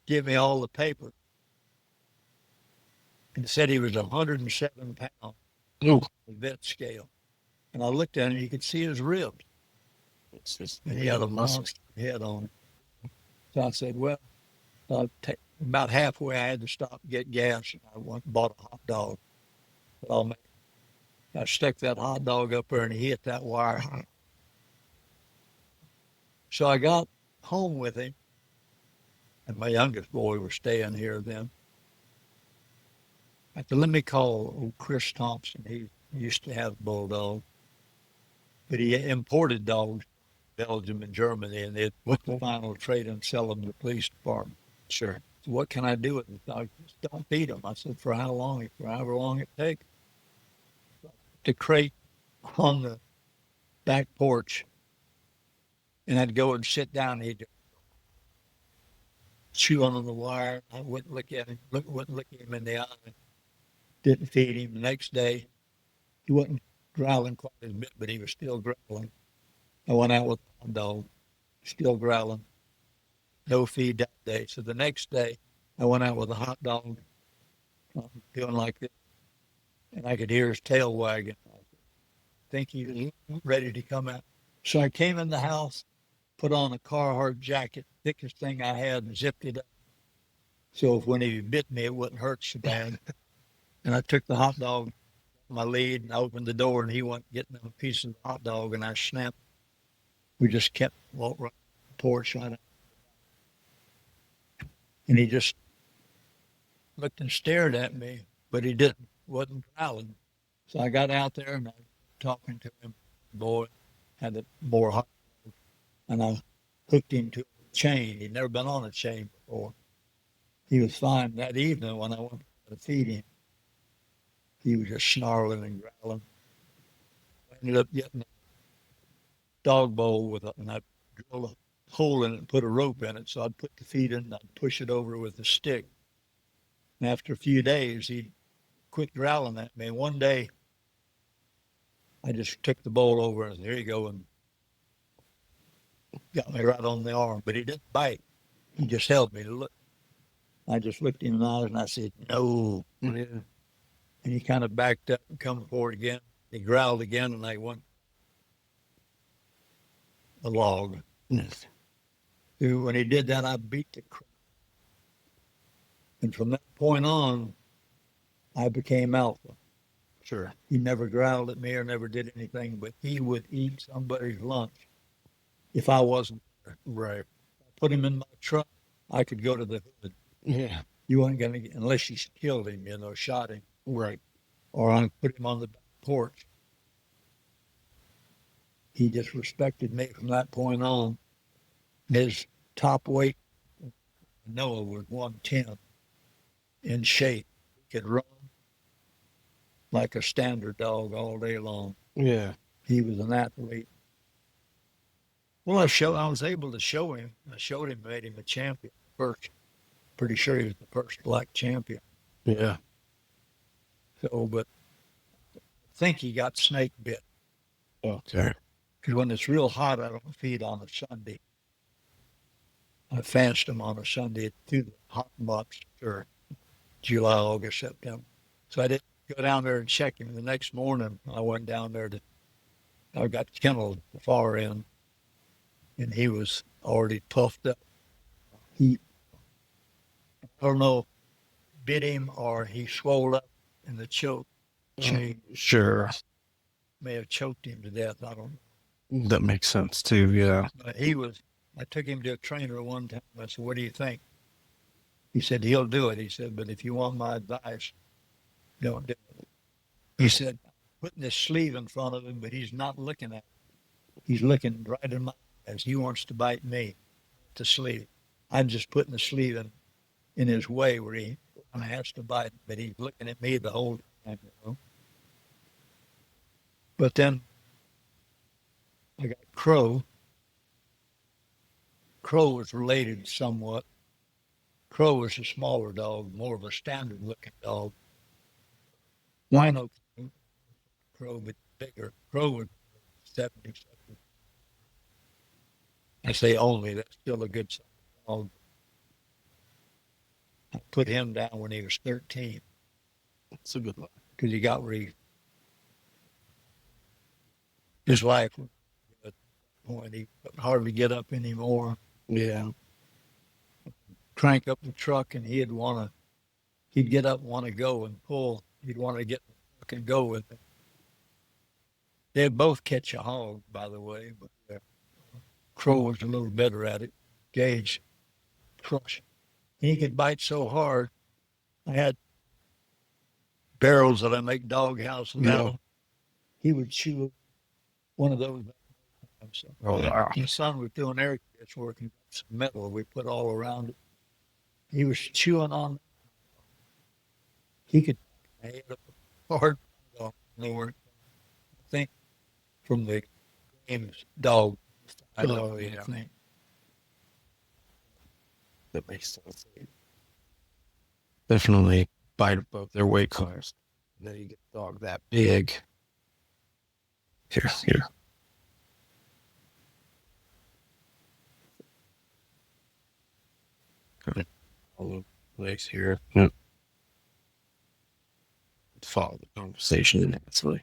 give me all the paper, and said he was 107 pounds. Ooh. The vet scale. And I looked at him, you could see his ribs. And he had a monster head on it. So I said, well, about halfway I had to stop, get gas, and I went and bought a hot dog. I stuck that hot dog up there and he hit that wire. So I got home with him, and my youngest boy was staying here then. I said, let me call old Chris Thompson. He used to have Bulldogs, but he imported dogs from Belgium and Germany, and they'd put the final trade and sell them to the police department. Sure. So what can I do with the dog? Just don't feed them. I said, for how long? For however long it takes. The crate on the back porch, and I'd go and sit down. He'd chew on the wire. I wouldn't look at him, wouldn't look him in the eye. Didn't feed him. The next day, he wasn't growling quite as bit, but he was still growling. I went out with the hot dog, still growling. No feed that day. So the next day, I went out with a hot dog, doing like this, and I could hear his tail wagging. I think he was ready to come out. So I came in the house, put on a Carhartt jacket, thickest thing I had, and zipped it up. So if when he bit me, it wouldn't hurt so bad. And I took the hot dog, my lead, and I opened the door, and he went getting a piece of the hot dog, and I snapped. We just kept walking right on the porch, right out. And he just looked and stared at me, but he wasn't growling. So I got out there and I was talking to him. The boy had a more hot dog, and I hooked him to a chain. He'd never been on a chain before. He was fine. That evening when I went to feed him, he was just snarling and growling. I ended up getting a dog bowl and I drilled a hole in it and put a rope in it. So I'd put the feed in and I'd push it over with a stick. And after a few days, he'd quit growling at me. And one day, I just took the bowl over and said, "Here you go," and got me right on the arm. But he didn't bite. He just held me to look. I just looked him in the eyes and I said, "No." Yeah. And he kind of backed up and come forward again. He growled again, and I went a log. Yes. When he did that, I beat the crap. And from that point on, I became alpha. Sure. He never growled at me or never did anything, but he would eat somebody's lunch if I wasn't there. Right. I put him in my truck, I could go to the hood. Yeah. You weren't going to, unless you killed him, shot him. Right. Or I put him on the back porch. He just respected me from that point on. His top weight, Noah, was 110 in shape. He could run like a standard dog all day long. Yeah. He was an athlete. Well, I was able to show him. I showed him, made him a champion first. Pretty sure he was the first black champion. Yeah. So, but I think he got snake bit. Okay. Because when it's real hot, I don't feed on a Sunday. I fast them on a Sunday through the hot months, or July, August, September. So I didn't go down there and check him. The next morning, I went down there I got kenneled at the far end, and he was already puffed up. I don't know, bit him or he swelled up in the choke chain. Sure. May have choked him to death. I don't know. That makes sense too. Yeah. But I took him to a trainer one time. I said, "What do you think?" He said, "He'll do it." He said, "But if you want my advice, don't do it." He said, putting his sleeve in front of him, but he's not looking at it. He's looking right in my eyes. He wants to bite me, the sleeve. I'm just putting the sleeve in his way where he has to bite, but he's looking at me the whole time. But then I got Crow. Crow was related somewhat. Crow was a smaller dog, more of a standard-looking dog. Wino Crow, but bigger. Crow was 70. I say only, that's still a good dog. I put him down when he was 13. That's a good one. Because he got where his life was at that point. He couldn't hardly get up anymore. Yeah. Crank up the truck, and he'd get up and want to go and pull. He'd want to get in the truck and go with it. They'd both catch a hog, by the way, but Crow was a little better at it. Gage, crush. He could bite so hard. I had barrels that I make dog houses out of. He would chew one of those. So wow. my son was doing air kits work and got some metal we put all around it. He was chewing on. He could hard. I think from the James dog. I Oh, don't yeah. think. That makes sense. Definitely bite above their weight class. And then you get a dog that big. Here. Kind of all over the place here. Yep. Follow the conversation naturally.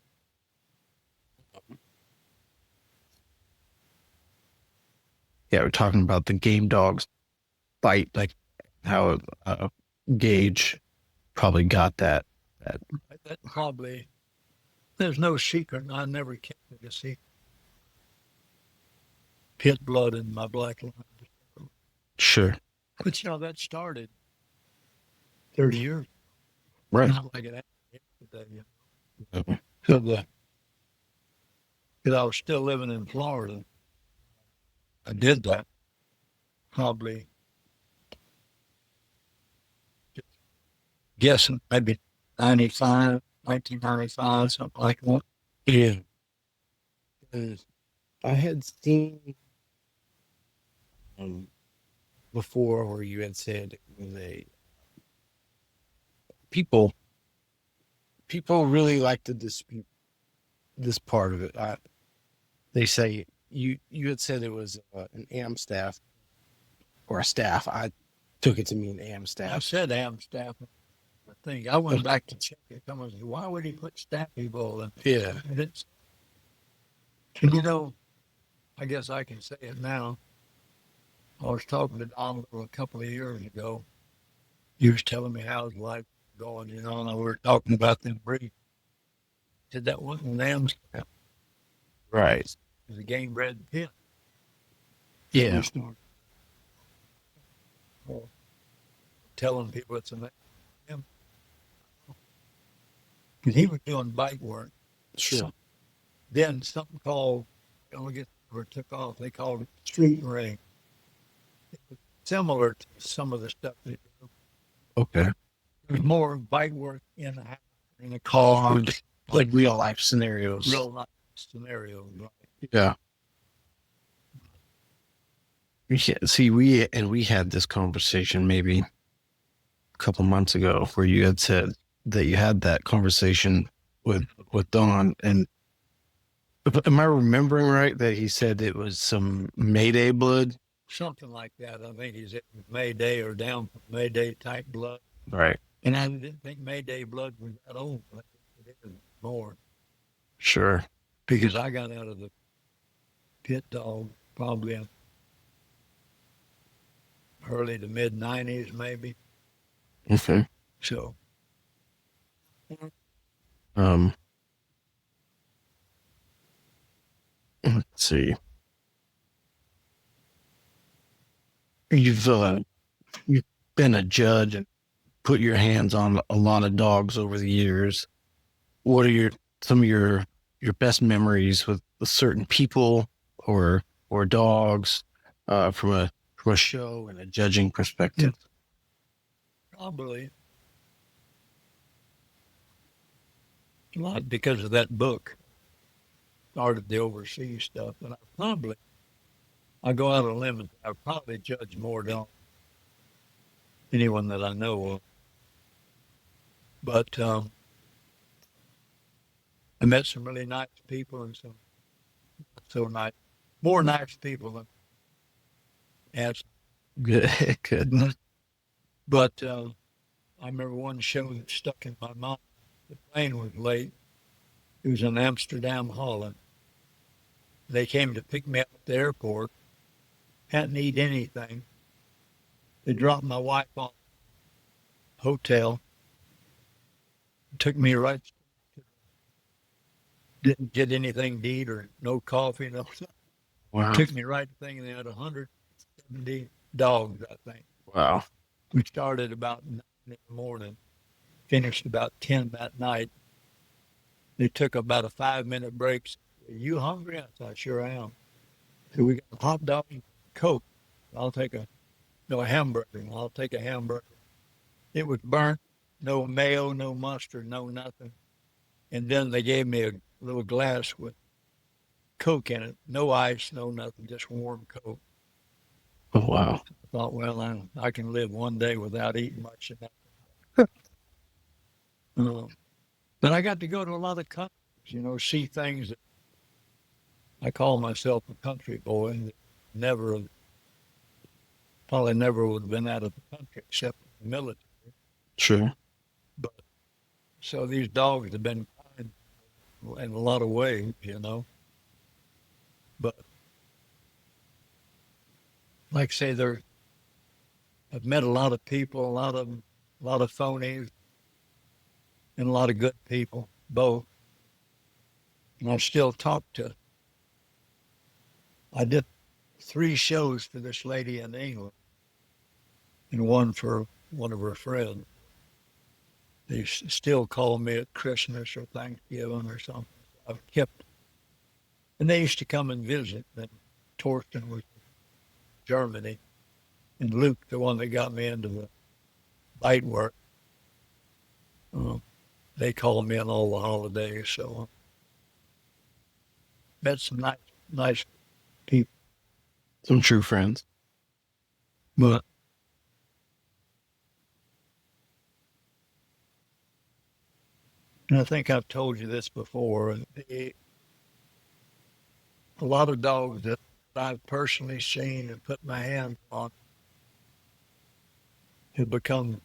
Yeah, we're talking about the game dogs bite, like how Gage probably got that. That probably, there's no secret. I never kept it a secret. Pit blood in my black line. Sure. But, that started 30 years. Right. Not like it happened yesterday. Okay. So because I was still living in Florida, I did that probably, just guessing, maybe 1995, something like that. Yeah. And I had seen before where you had said it was a people really like to dispute this part of it. They say you had said it was an AM staff or a staff. I took it to mean AM I staff. said am staff. I think I went back to check it. Someone said, why would he put Staffy Bull in? Yeah. And I guess I can say it now. I was talking to Don a couple of years ago. He was telling me how his life was going, and we were talking about them breeds. He said that wasn't an am staff. Right. It was a game bred pit. Yeah. Telling people it's an am. Because he was doing bike work. Sure. Then something called, I guess where it took off, they called it street ring. It was similar to some of the stuff they do. Okay. It was more bike work in the house, in the car, Like real life scenarios. real life scenarios. Right? Yeah. See, we had this conversation maybe a couple months ago where you had said that you had that conversation with Don, and am I remembering right that he said it was some Mayday blood? Something like that. I think he's at Mayday or down from Mayday type blood. Right. And I didn't think Mayday blood was that old. I think it is more. Sure. Because I got out of the pit dog probably early to mid 90s, maybe. Okay. So, Let's see. You've been a judge and put your hands on a lot of dogs over the years. What are some of your best memories with certain people or dogs from a show and a judging perspective? probably a lot because of that book. Started the overseas stuff, and I go out on a limb and I probably judge more than anyone that I know of. But I met some really nice people and some so nice, more nice people than as. Good. Good. But I remember one show that stuck in my mind. The plane was late. It was in Amsterdam, Holland. They came to pick me up at the airport. Hadn't eaten anything. They dropped my wife off at the hotel. Took me right. Didn't get anything to eat or no coffee. No. Wow. Took me right to thinking they had 170 dogs, I think. Wow. We started about 9 in the morning, finished about 10 that night. They took about a 5-minute break. Are you hungry? I said, sure I am. So we got a hot dog and Coke. I'll take a hamburger. I'll take a hamburger. It was burnt, no mayo, no mustard, no nothing. And then they gave me a little glass with Coke in it. No ice, no nothing, just warm Coke. Oh, wow. I thought, well, I can live one day without eating much of that. But I got to go to a lot of countries, see things that I call myself a country boy. And never, probably never would have been out of the country except in the military. Sure. But so these dogs have been kind in a lot of ways, But like I say, I've met a lot of people, a lot of phonies, and a lot of good people, both. And I still talk to. I did 3 shows for this lady in England, and one for one of her friends. They still call me at Christmas or Thanksgiving or something. I've kept, and they used to come and visit. And Torsten was in Germany, and Luke, the one that got me into the bite work, they call me on all the holidays. So met some nice people. Some true friends. But and I think I've told you this before. A lot of dogs that I've personally seen and put my hands on have become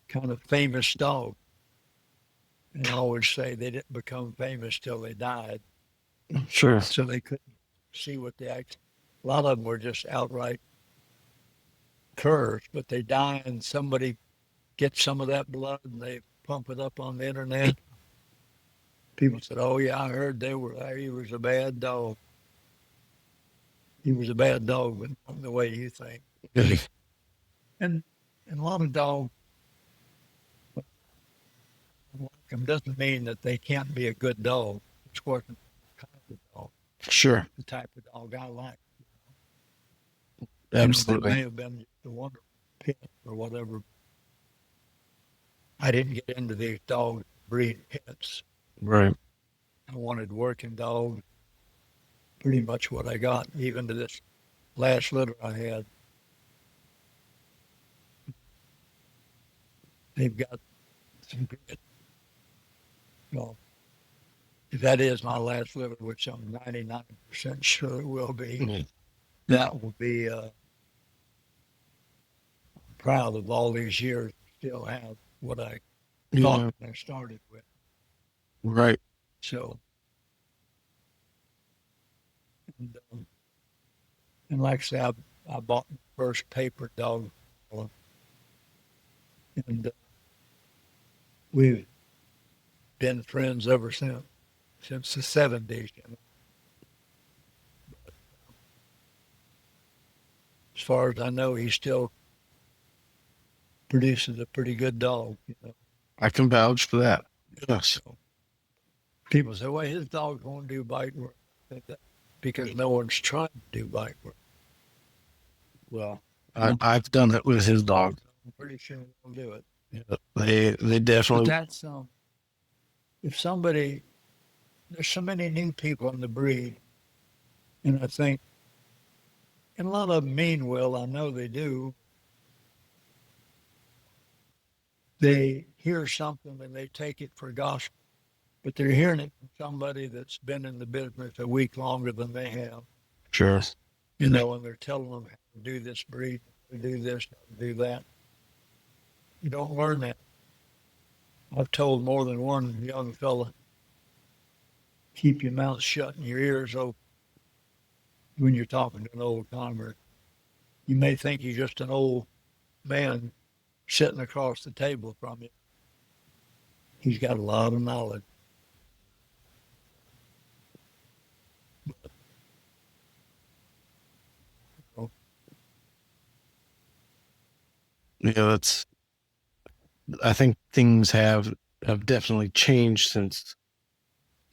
kind of famous dogs. And I always say they didn't become famous till they died. Sure. So they couldn't see what they actually. A lot of them were just outright curs, but they die and somebody gets some of that blood and they pump it up on the internet. People said, "Oh yeah, I heard he was a bad dog. He was a bad dog, but not the way you think." And a lot of dogs like them doesn't mean that they can't be a good dog. It's what kind of dog, Sure. the type of dog I like. Absolutely. It may have been just a wonderful pit or whatever. I didn't get into these dog breed pits. Right. I wanted working dogs. Pretty much what I got, even to this last litter I had. They've got some good. Well, if that is my last litter, which I'm 99% sure it will be, Mm. that will be proud of all these years. Still have what I thought Yeah. when I started with. Right. So, and, um, and like I said, I bought my first paper dog, and we've been friends ever since the 70s. As far as I know, he still produces a pretty good dog. I can vouch for that. Yes. So people say, well, his dog won't do bite work. I think that because no one's trying to do bite work. Well, I've done it with his dog. I'm pretty sure he'll do it. Yeah. They But definitely. that's if somebody, there's so many new people in the breed, and I think, and a lot of them mean well. I know they do. They hear something and they take it for gospel, but they're hearing it from somebody that's been in the business a week longer than they have. Sure. And they're telling them how to do this breed, how to do this, how to do that. You don't learn that. I've told more than one young fella, keep your mouth shut and your ears open when you're talking to an old timer. You may think you're just an old man sitting across the table from you. He's got a lot of knowledge. Yeah, that's. I think things have definitely changed since.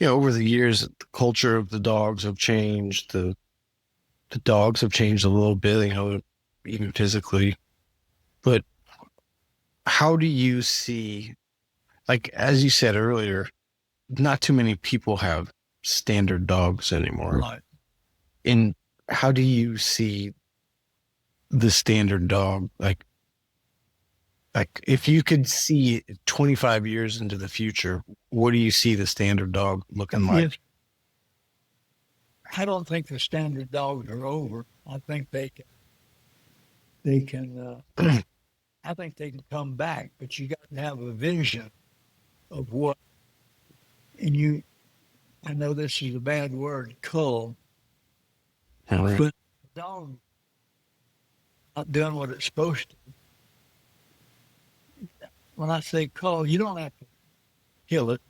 Over the years, the culture of the dogs have changed. The dogs have changed a little bit. Even physically. But how do you see, like as you said earlier, not too many people have standard dogs anymore. Right. And how do you see the standard dog? Like if you could see 25 years into the future, what do you see the standard dog looking like? If I don't think the standard dogs are over. I think I think they can come back, but you got to have a vision of what, and I know this is a bad word, cull, All right. but the dog not doing what it's supposed to. When I say cull, you don't have to kill it,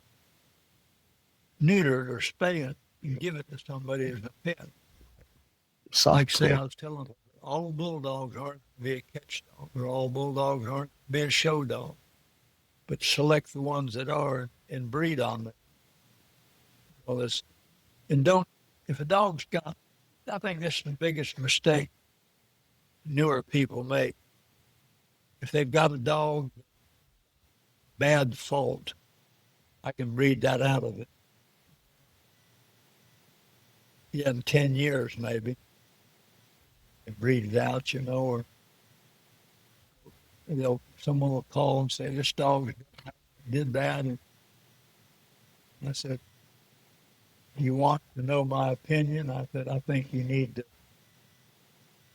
neuter it, or spay it, and give it to somebody as a pet. Like say, I was telling them, all bulldogs aren't to be a catch dog, or all bulldogs aren't to be a show dog, but select the ones that are and breed on them. Well, this, and don't, if a dog's got, I think this is the biggest mistake newer people make. If they've got a dog, bad fault, I can breed that out of it. Yeah, in 10 years maybe. And breed it out, or someone will call and say, this dog did that. And I said, you want to know my opinion? I said, I think you need to,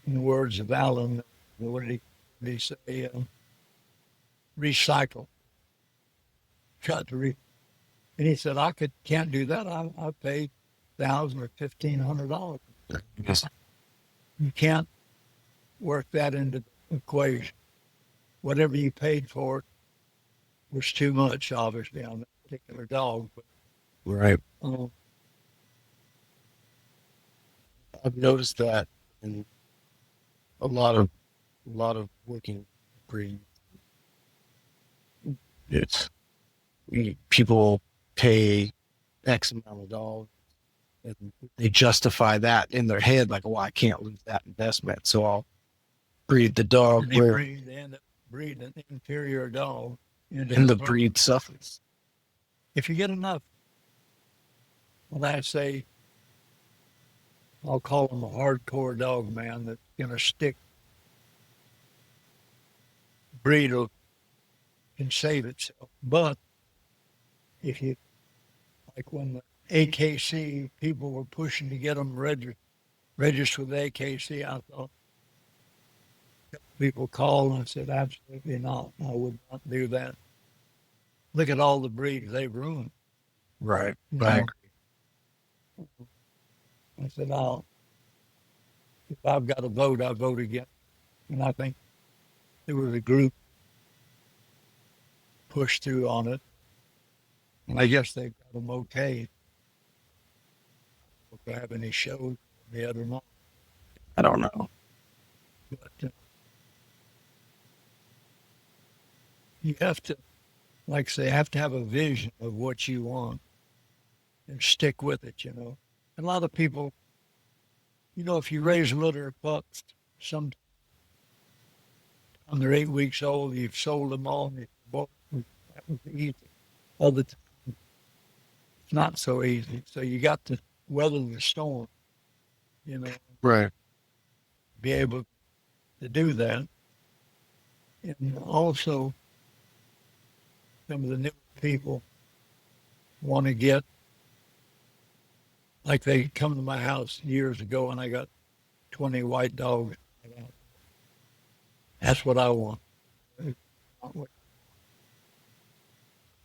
in the words of Alan, what did he say? Recycle. Got to and he said, can't do that. I paid $1,000 or $1,500. Yes. You can't work that into the equation. Whatever you paid for it was too much, obviously, on that particular dog. But, Right. I've noticed that in a lot of working breeds. People pay X amount of dollars and they justify that in their head, like, oh, I can't lose that investment, so I'll breed the dog they where end up breeding an inferior dog. and the breed suffers. If you get enough, well, I say, I'll call him a hardcore dog man that's going to stick. Breed can save itself. But if you, like when the AKC people were pushing to get them registered with AKC, I thought, people called and I said, absolutely not. I would not do that. Look at all the breeds they've ruined. Right. I said, if I've got to vote, I vote again. And I think there was a group pushed through on it. And I guess they got them okay. If they have any shows, they don't know. I don't know. But you have to, like I say, have to have a vision of what you want and stick with it, And a lot of people, if you raise a litter of pups, some when they're 8 weeks old, you've sold them all, and that was easy. Other times, it's not so easy. So you got to weather the storm, Right. be able to do that. And also, some of the new people want to get, like they come to my house years ago and I got 20 white dogs. That's what I want.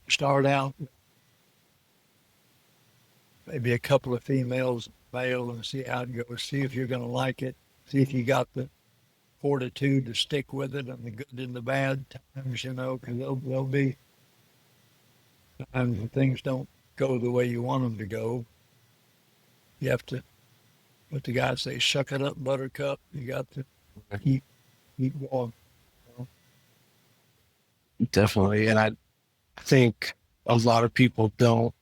Start out maybe a couple of females, male, and see how it goes. See if you're going to like it. See if you got the fortitude to stick with it and the good and the bad times, because there'll be times when things don't go the way you want them to go. You have to, what the guys say, suck it up, buttercup. You got to keep going. Definitely. And I think a lot of people don't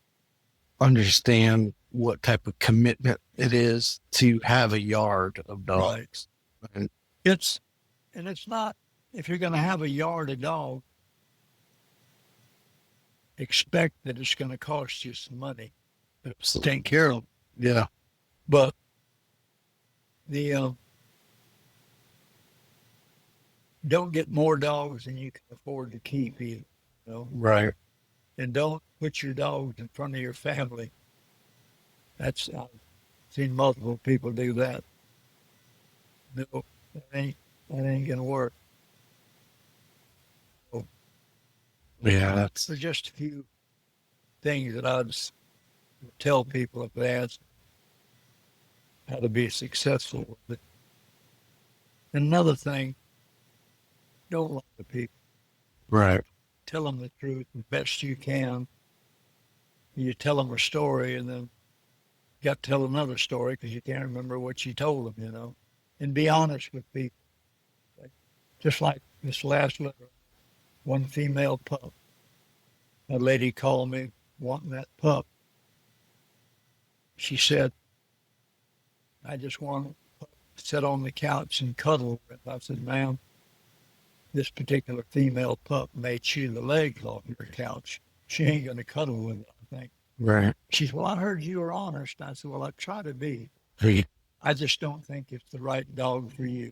understand what type of commitment it is to have a yard of dogs. Right. And it's not, if you're going to have a yard of dogs, expect that it's going to cost you some money. take care of them. Yeah. But the don't get more dogs than you can afford to keep either, you know. Right. And don't put your dogs in front of your family. I've seen multiple people do that. No, that ain't gonna work. So Yeah. That's there's just a few things that I'd tell people if they ask how to be successful with it. And another thing, don't lie to people. right. Tell them the truth the best you can. You tell them a story and then you got to tell another story because you can't remember what you told them, you know. And be honest with people. Just like this last letter, one female pup. A lady called me wanting that pup. She said, I just want to sit on the couch and cuddle with. I said, ma'am, this particular female pup may chew the legs off your couch. She ain't going to cuddle with it, I think. Right. She said, well, I heard you were honest. I said, well, I try to be. Right. I just don't think it's the right dog for you.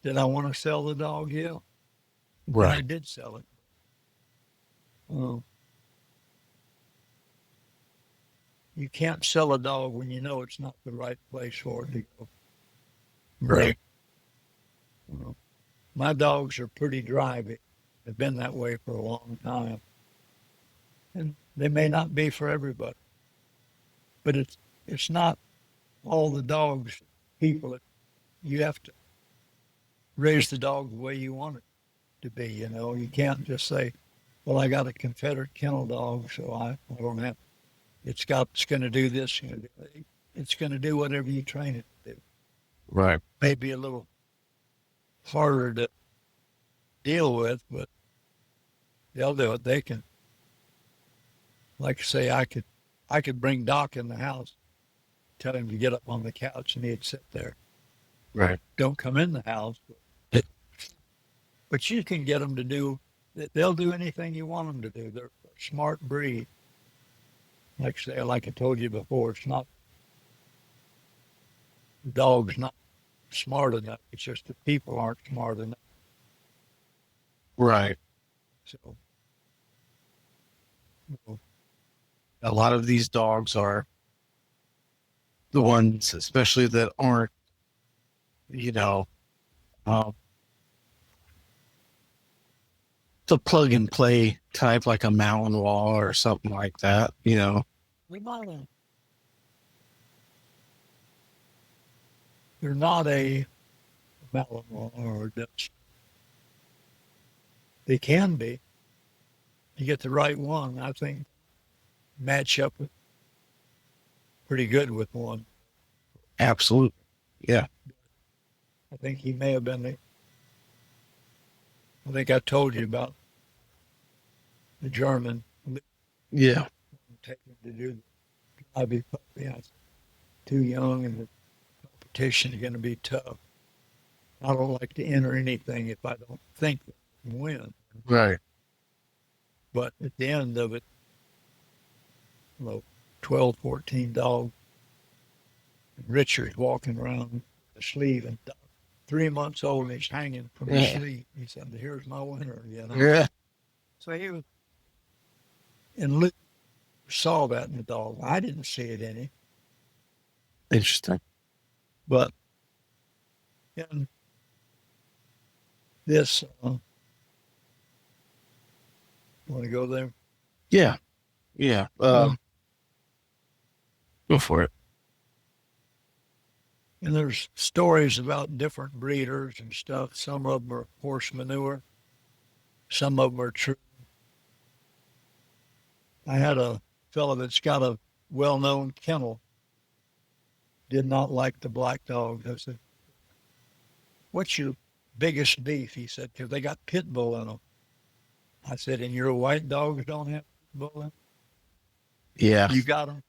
Did I want to sell the dog? Yeah. And I did sell it. You can't sell a dog when you know it's not the right place for it to go. Right. My dogs are pretty driving. They've been that way for a long time. And they may not be for everybody. But it's not all the dogs, people. You have to raise the dog the way you want it to be, you know. You can't just say, well, I got a Confederate kennel dog, so I don't have, it's going to do this. It's going to do whatever you train it to do. Right. Maybe a little harder to deal with, but they'll do it. They can, like I say, I could bring Doc in the house, tell him to get up on the couch, and he'd sit there. Right. Don't come in the house. But you can get them to do, they'll do anything you want them to do. They're a smart breed. Like I say, like I told you before, the dog's not smart enough. It's just the people aren't smart enough. Right. So, A lot of these dogs are the ones, especially that aren't, you know, um, the plug and play type, like a Malinois or something like that, you know. they're not a Malinois or a Dutch. They can be. You get the right one, I think, match up with pretty good with one. Absolutely. Yeah. I think he may have been I think I told you about the German Yeah. taking to do the hobby puppy. I was too young and the competition is going to be tough. I don't like to enter anything if I don't think that I can win. Right. But at the end of it, 12, 14 dogs, Richard walking around with the sleeve and 3 months old and he's hanging from his sleeve. He said, here's my winner, you know. Yeah. So he was, and Luke saw that in the dog. I didn't see it in him. Interesting. But in this, want to go there? Yeah. Yeah. Go for it. And there's stories about different breeders and stuff. Some of them are horse manure. Some of them are true. I had a fellow that's got a well-known kennel, did not like the black dogs. I said, what's your biggest beef? He said, because they got pit bull in them. I said, and your white dogs don't have pit bull in them? Yeah. You got them?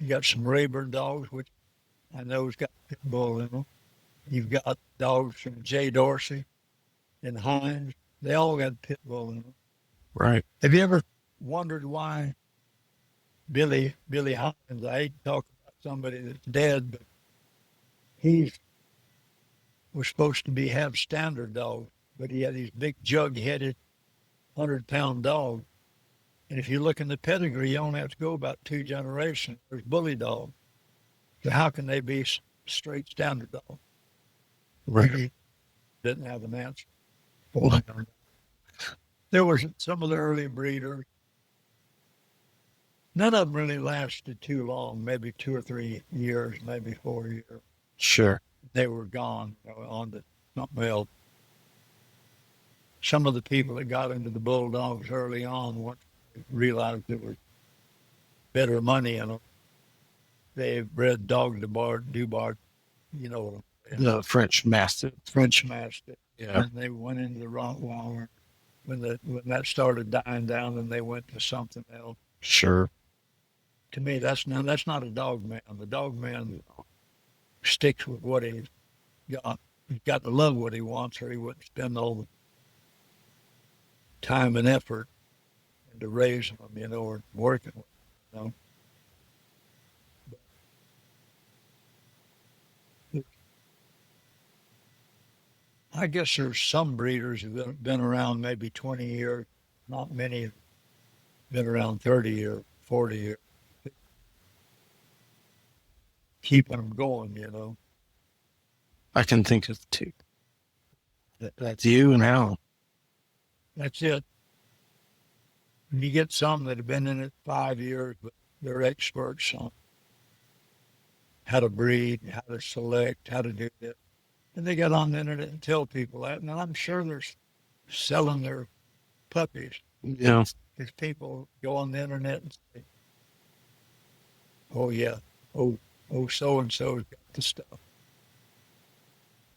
You got some Rayburn dogs, which I know has got pit bull in them. You've got dogs from Jay Dorsey and Hines. They all got pit bull in them. Right. Have you ever wondered why Billy Hopkins. I hate to talk about somebody that's dead, but he was supposed to be have standard dogs, but he had these big jug-headed 100-pound dogs. And if you look in the pedigree, you only have to go about 2 generations. There's bully dogs. So how can they be straight standard dogs? Right. He didn't have an answer for them. There were some of the early breeders. None of them really lasted too long, maybe 2 or 3 years, maybe 4 years. Sure. They were gone, on to something else. Some of the people that got into the Bulldogs early on once they realized there was better money in them. They bred dog Dubar, you know, The French Mastiff. French Mastiff. Yeah. And they went into the Rottweiler. When that started dying down, then they went to something else. Sure. To me, that's not a dog man. The dog man sticks with what he's got. He's got to love what he wants, or he wouldn't spend all the time and effort into raising them, or working with them. I guess there's some breeders who've been around maybe 20 years. Not many have been around 30 years, 40 years. Keeping them going. I can think of two. That's you and Alan. That's it. You get some that have been in it 5 years, but they're experts on how to breed, how to select, how to do this. And they get on the internet and tell people that. And I'm sure they're selling their puppies. Yeah. Because people go on the internet and say, oh, yeah, oh, so-and-so's got the stuff. All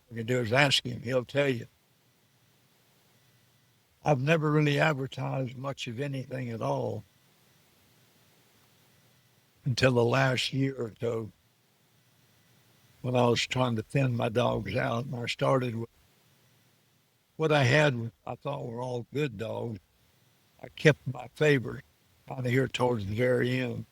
you can do is ask him. He'll tell you. I've never really advertised much of anything at all until the last year or so, when I was trying to thin my dogs out. And I started with what I had, I thought were all good dogs. I kept my favorites kind of here towards the very end.